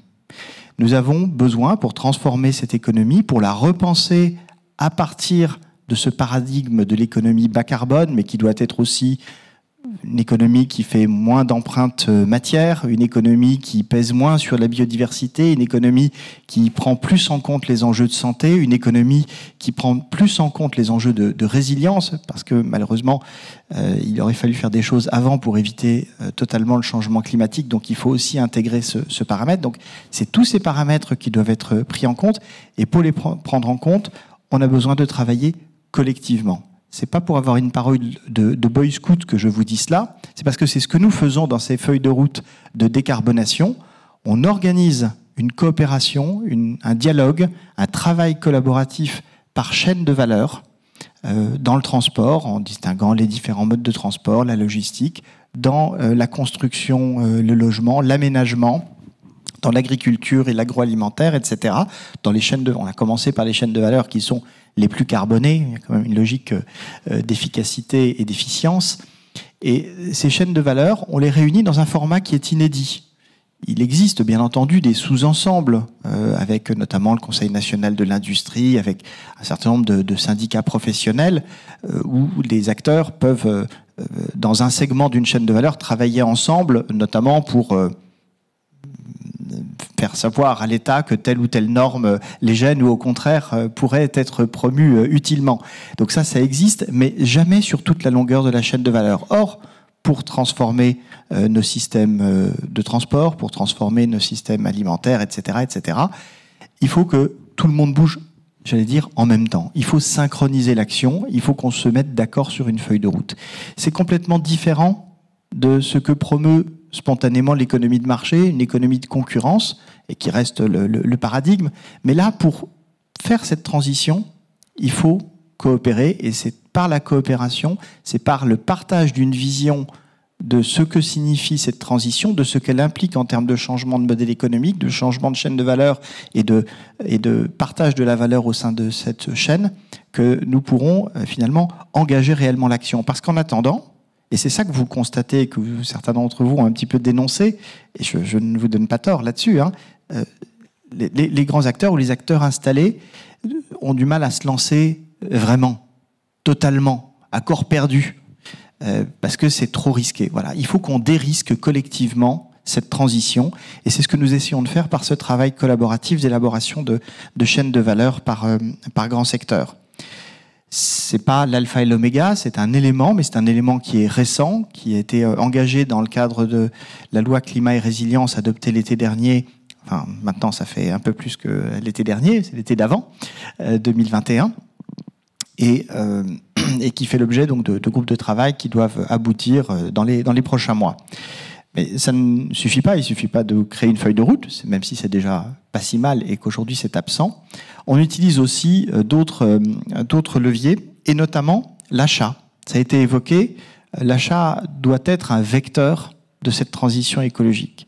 Nous avons besoin, pour transformer cette économie, pour la repenser à partir de ce paradigme de l'économie bas carbone, mais qui doit être aussi une économie qui fait moins d'empreintes matière, une économie qui pèse moins sur la biodiversité, une économie qui prend plus en compte les enjeux de santé, une économie qui prend plus en compte les enjeux de résilience, parce que malheureusement, il aurait fallu faire des choses avant pour éviter totalement le changement climatique, donc il faut aussi intégrer ce paramètre. Donc c'est tous ces paramètres qui doivent être pris en compte, et pour les prendre en compte, on a besoin de travailler collectivement. c'est pas pour avoir une parole de Boy Scout que je vous dis cela, c'est parce que c'est ce que nous faisons dans ces feuilles de route de décarbonation. On organise une coopération, un dialogue, un travail collaboratif par chaîne de valeur dans le transport, en distinguant les différents modes de transport, la logistique, dans la construction, le logement, l'aménagement, dans l'agriculture et l'agroalimentaire, etc. Dans les chaînes on a commencé par les chaînes de valeur qui sont les plus carbonées. Il y a quand même une logique d'efficacité et d'efficience. Et ces chaînes de valeur, on les réunit dans un format qui est inédit. Il existe bien entendu des sous-ensembles, avec notamment le Conseil national de l'industrie, avec un certain nombre de syndicats professionnels, où les acteurs peuvent, dans un segment d'une chaîne de valeur, travailler ensemble, notamment pour faire savoir à l'État que telle ou telle norme les gêne ou au contraire pourrait être promue utilement. Donc ça existe, mais jamais sur toute la longueur de la chaîne de valeur. Or, pour transformer nos systèmes de transport, pour transformer nos systèmes alimentaires, etc., il faut que tout le monde bouge, j'allais dire, en même temps. Il faut synchroniser l'action, il faut qu'on se mette d'accord sur une feuille de route. C'est complètement différent de ce que promeut spontanément l'économie de marché, une économie de concurrence, et qui reste le paradigme. Mais là, pour faire cette transition, il faut coopérer, et c'est par la coopération, c'est par le partage d'une vision de ce que signifie cette transition, de ce qu'elle implique en termes de changement de modèle économique, de changement de chaîne de valeur et de partage de la valeur au sein de cette chaîne, que nous pourrons finalement engager réellement l'action. Parce qu'en attendant, et c'est ça que vous constatez, que certains d'entre vous ont un petit peu dénoncé, et je ne vous donne pas tort là-dessus, hein, les grands acteurs ou les acteurs installés ont du mal à se lancer vraiment, totalement, à corps perdu, parce que c'est trop risqué. Voilà. Il faut qu'on dérisque collectivement cette transition, et c'est ce que nous essayons de faire par ce travail collaboratif d'élaboration de chaînes de valeur par grand secteur. C'est pas l'alpha et l'oméga, c'est un élément, mais c'est un élément qui est récent, qui a été engagé dans le cadre de la loi climat et résilience adoptée l'été dernier. Enfin, maintenant, ça fait un peu plus que l'été dernier, c'est l'été d'avant, 2021, et qui fait l'objet donc de groupes de travail qui doivent aboutir dans les prochains mois. Mais ça ne suffit pas, il ne suffit pas de créer une feuille de route, même si c'est déjà pas si mal et qu'aujourd'hui c'est absent. On utilise aussi d'autres leviers, et notamment l'achat. Ça a été évoqué, l'achat doit être un vecteur de cette transition écologique.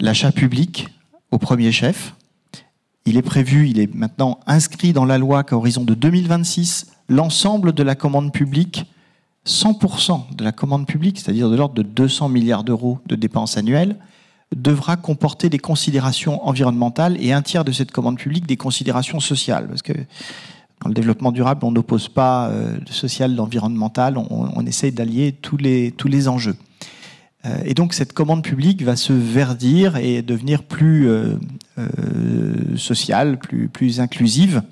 L'achat public, au premier chef, il est prévu, il est maintenant inscrit dans la loi qu'à horizon de 2026, l'ensemble de la commande publique, 100% de la commande publique, c'est-à-dire de l'ordre de 200 milliards d'euros de dépenses annuelles, devra comporter des considérations environnementales, et un tiers de cette commande publique des considérations sociales. Parce que dans le développement durable, on n'oppose pas le social, l'environnemental, on essaye d'allier tous les enjeux. Et donc cette commande publique va se verdir et devenir plus sociale, plus inclusive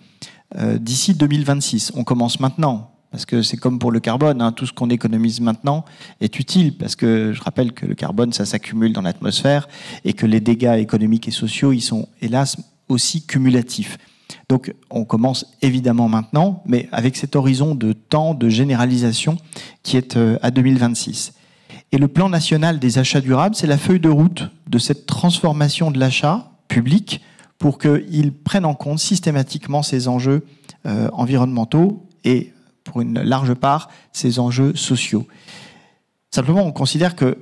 d'ici 2026. On commence maintenant. Parce que c'est comme pour le carbone, hein, tout ce qu'on économise maintenant est utile, parce que je rappelle que le carbone, ça s'accumule dans l'atmosphère, et que les dégâts économiques et sociaux, ils sont hélas aussi cumulatifs. Donc on commence évidemment maintenant, mais avec cet horizon de temps de généralisation qui est à 2026. Et le plan national des achats durables, c'est la feuille de route de cette transformation de l'achat public pour qu'il prenne en compte systématiquement ces enjeux environnementaux et pour une large part, ces enjeux sociaux. Simplement, on considère que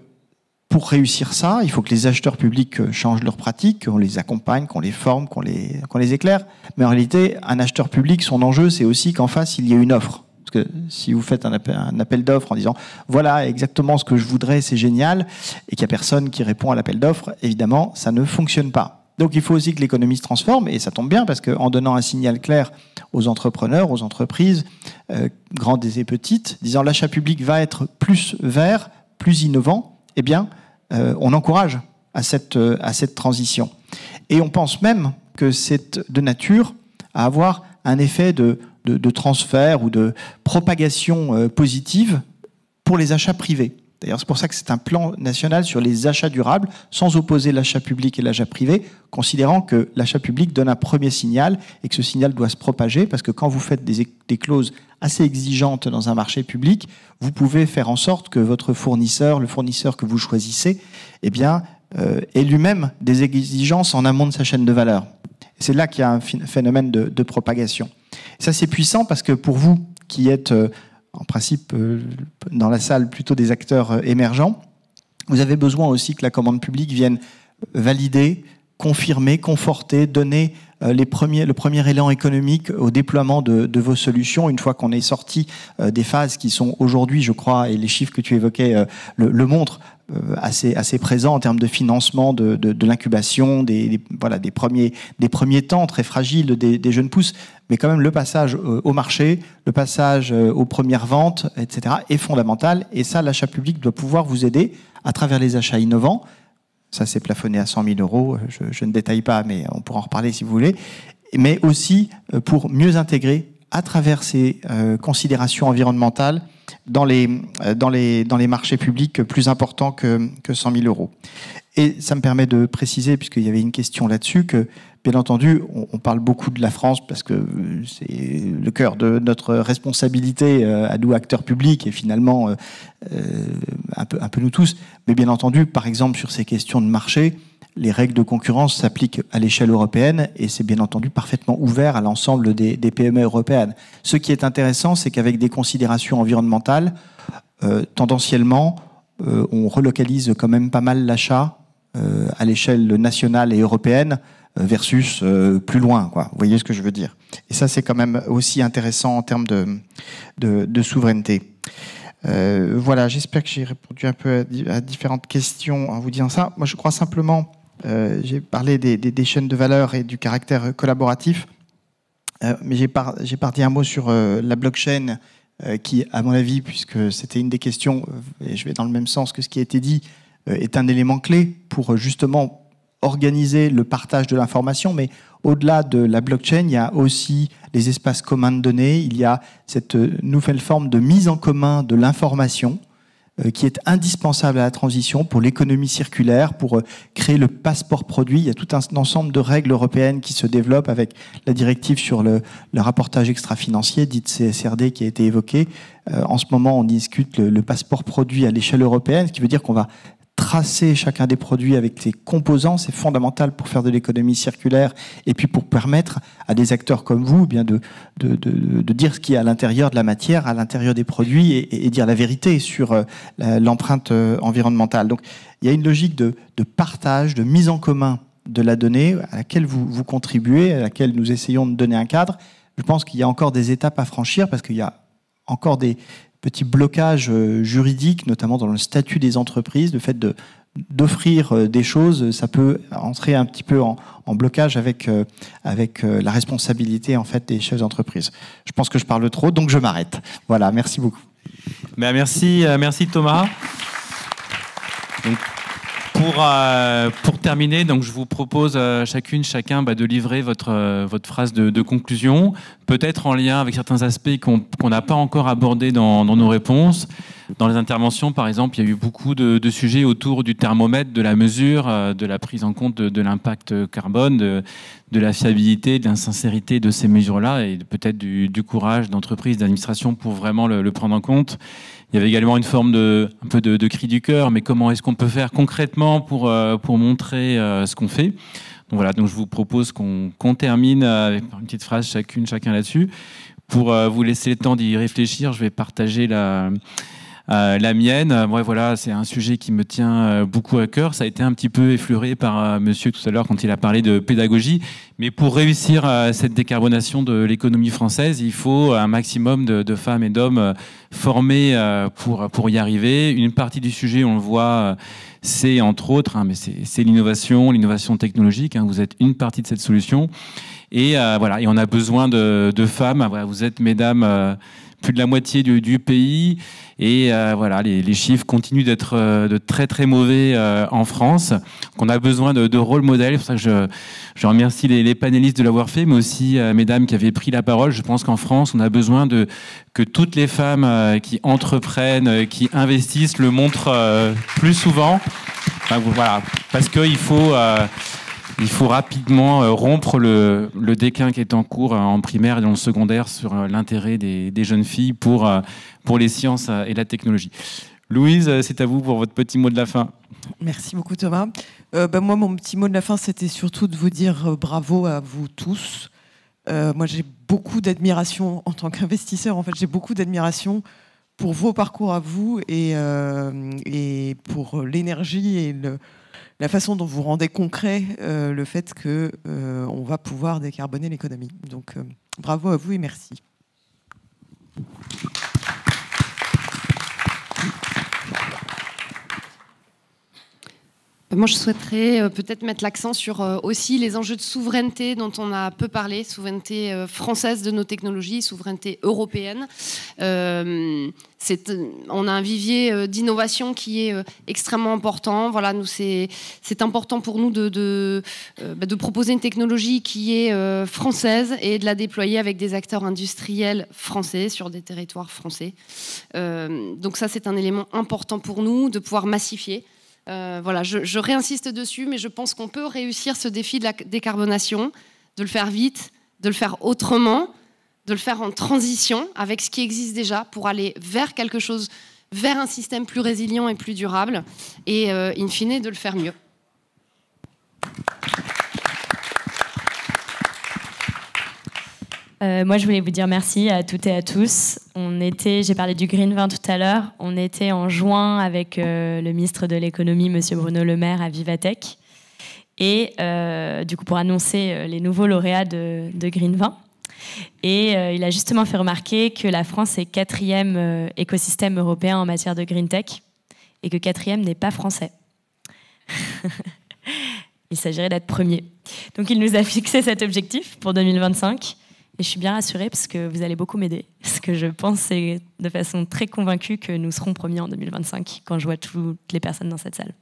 pour réussir ça, il faut que les acheteurs publics changent leurs pratiques, qu'on les accompagne, qu'on les forme, qu'on les éclaire. Mais en réalité, un acheteur public, son enjeu, c'est aussi qu'en face, il y ait une offre. Parce que si vous faites un appel d'offres en disant « voilà exactement ce que je voudrais, c'est génial », et qu'il n'y a personne qui répond à l'appel d'offres, évidemment, ça ne fonctionne pas. Donc il faut aussi que l'économie se transforme, et ça tombe bien parce qu'en donnant un signal clair aux entrepreneurs, aux entreprises, grandes et petites, disant l'achat public va être plus vert, plus innovant, eh bien on encourage à cette transition. Et on pense même que c'est de nature à avoir un effet de transfert ou de propagation positive pour les achats privés. D'ailleurs, c'est pour ça que c'est un plan national sur les achats durables, sans opposer l'achat public et l'achat privé, considérant que l'achat public donne un premier signal et que ce signal doit se propager, parce que quand vous faites des clauses assez exigeantes dans un marché public, vous pouvez faire en sorte que votre fournisseur, le fournisseur que vous choisissez, eh bien, ait lui-même des exigences en amont de sa chaîne de valeur. C'est là qu'il y a un phénomène de propagation. Et ça, c'est puissant parce que pour vous qui êtes en principe dans la salle plutôt des acteurs émergents, vous avez besoin aussi que la commande publique vienne valider, confirmer, conforter, donner le premier élan économique au déploiement de vos solutions, une fois qu'on est sorti des phases qui sont aujourd'hui, je crois, et les chiffres que tu évoquais le montrent, assez présents en termes de financement de l'incubation, des premiers temps très fragiles des jeunes pousses, mais quand même le passage au marché, le passage aux premières ventes, etc., est fondamental, et ça, l'achat public doit pouvoir vous aider à travers les achats innovants. Ça, c'est plafonné à 100 000 euros. Je ne détaille pas, mais on pourra en reparler si vous voulez. Mais aussi pour mieux intégrer, à travers ces considérations environnementales, dans les marchés publics plus importants que 100 000 euros. Et ça me permet de préciser, puisqu'il y avait une question là-dessus, que, bien entendu, on parle beaucoup de la France parce que c'est le cœur de notre responsabilité à nous, acteurs publics, et finalement un peu nous tous. Mais bien entendu, par exemple, sur ces questions de marché, les règles de concurrence s'appliquent à l'échelle européenne et c'est bien entendu parfaitement ouvert à l'ensemble des PME européennes. Ce qui est intéressant, c'est qu'avec des considérations environnementales, tendanciellement, on relocalise quand même pas mal l'achat à l'échelle nationale et européenne versus plus loin, quoi. Vous voyez ce que je veux dire? Et ça, c'est quand même aussi intéressant en termes de souveraineté. Voilà, j'espère que j'ai répondu un peu à différentes questions en vous disant ça. Moi, je crois simplement, j'ai parlé des chaînes de valeur et du caractère collaboratif, mais j'ai pas dit un mot sur la blockchain qui, à mon avis, puisque c'était une des questions, et je vais dans le même sens que ce qui a été dit, est un élément clé pour justement organiser le partage de l'information, mais au-delà de la blockchain, il y a aussi les espaces communs de données, il y a cette nouvelle forme de mise en commun de l'information qui est indispensable à la transition pour l'économie circulaire, pour créer le passeport produit. Il y a tout un ensemble de règles européennes qui se développent avec la directive sur le rapportage extra-financier, dite CSRD, qui a été évoquée. En ce moment, on discute le passeport produit à l'échelle européenne, ce qui veut dire qu'on va tracer chacun des produits avec les composants, c'est fondamental pour faire de l'économie circulaire et puis pour permettre à des acteurs comme vous eh bien de dire ce qu'il y a à l'intérieur de la matière, à l'intérieur des produits et dire la vérité sur l'empreinte environnementale. Donc il y a une logique de partage, de mise en commun de la donnée à laquelle vous contribuez, à laquelle nous essayons de donner un cadre. Je pense qu'il y a encore des étapes à franchir parce qu'il y a encore des petits blocages juridiques, notamment dans le statut des entreprises, le fait d'offrir des choses, ça peut entrer un petit peu en blocage avec la responsabilité en fait des chefs d'entreprise. Je pense que je parle trop, donc je m'arrête. Voilà, merci beaucoup. Ben merci Thomas. Donc, pour terminer, donc je vous propose chacun de livrer votre phrase de conclusion, peut-être en lien avec certains aspects qu'on n'a pas encore abordés dans nos réponses. Dans les interventions, par exemple, il y a eu beaucoup de sujets autour du thermomètre, de la mesure, de la prise en compte de l'impact carbone, de la fiabilité, de la sincérité de ces mesures-là et peut-être du courage d'entreprise, d'administration pour vraiment le prendre en compte. Il y avait également une forme un peu de cri du cœur, mais comment est-ce qu'on peut faire concrètement pour montrer ce qu'on fait? Donc voilà, donc je vous propose qu'on termine avec une petite phrase chacun là-dessus. Pour vous laisser le temps d'y réfléchir, je vais partager la mienne. Moi, voilà, c'est un sujet qui me tient beaucoup à cœur. Ça a été un petit peu effleuré par monsieur tout à l'heure quand il a parlé de pédagogie. Mais pour réussir cette décarbonation de l'économie française, il faut un maximum de femmes et d'hommes formés pour y arriver. Une partie du sujet, on le voit, c'est entre autres, mais c'est l'innovation technologique. Vous êtes une partie de cette solution. Et voilà, et on a besoin de femmes. Voilà, vous êtes, mesdames, plus de la moitié du pays. Et voilà, les chiffres continuent d'être de très très mauvais en France. On a besoin de rôle modèle. C'est pour ça que je remercie les panélistes de l'avoir fait, mais aussi mesdames qui avaient pris la parole. Je pense qu'en France, on a besoin que toutes les femmes qui entreprennent, qui investissent, le montrent plus souvent. Enfin, voilà, parce qu'il faut rapidement rompre le déclin qui est en cours en primaire et dans le secondaire sur l'intérêt des jeunes filles pour les sciences et la technologie. Louise, c'est à vous pour votre petit mot de la fin. Merci beaucoup Thomas. Moi, mon petit mot de la fin, c'était surtout de vous dire bravo à vous tous. Moi, j'ai beaucoup d'admiration en tant qu'investisseur. En fait, j'ai beaucoup d'admiration pour vos parcours à vous et pour l'énergie et la façon dont vous rendez concret le fait qu'on va pouvoir décarboner l'économie. Donc, bravo à vous et merci. Moi, je souhaiterais peut-être mettre l'accent sur aussi les enjeux de souveraineté dont on a peu parlé, souveraineté française de nos technologies, souveraineté européenne. On a un vivier d'innovation qui est extrêmement important. Voilà, nous, c'est important pour nous de proposer une technologie qui est française et de la déployer avec des acteurs industriels français sur des territoires français. Donc ça, c'est un élément important pour nous de pouvoir massifier. Voilà, je réinsiste dessus, mais je pense qu'on peut réussir ce défi de la décarbonation, de le faire vite, de le faire autrement, de le faire en transition avec ce qui existe déjà pour aller vers quelque chose, vers un système plus résilient et plus durable, et in fine, de le faire mieux. Moi, je voulais vous dire merci à toutes et à tous. J'ai parlé du Green 20 tout à l'heure. On était en juin avec le ministre de l'économie, Monsieur Bruno Le Maire, à Vivatech, et du coup pour annoncer les nouveaux lauréats de Green 20. Et il a justement fait remarquer que la France est 4e écosystème européen en matière de green tech, et que 4e n'est pas français. Il s'agirait d'être premier. Donc il nous a fixé cet objectif pour 2025. Et je suis bien rassurée parce que vous allez beaucoup m'aider. Parce que je pense de façon très convaincue que nous serons premiers en 2025 quand je vois toutes les personnes dans cette salle.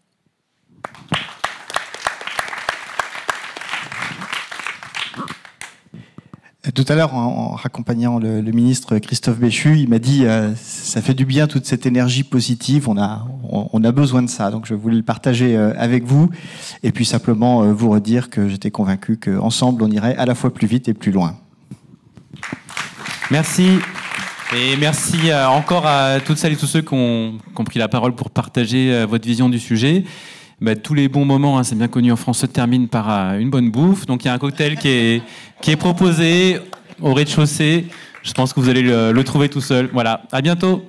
Tout à l'heure, en raccompagnant le ministre Christophe Béchu, il m'a dit ça fait du bien toute cette énergie positive, on a besoin de ça. Donc je voulais le partager avec vous et puis simplement vous redire que j'étais convaincu qu'ensemble on irait à la fois plus vite et plus loin. Merci. Et merci encore à toutes celles et tous ceux qui ont pris la parole pour partager votre vision du sujet. Tous les bons moments, c'est bien connu en France, se terminent par une bonne bouffe. Donc il y a un cocktail qui est proposé au rez-de-chaussée. Je pense que vous allez le trouver tout seul. Voilà, à bientôt.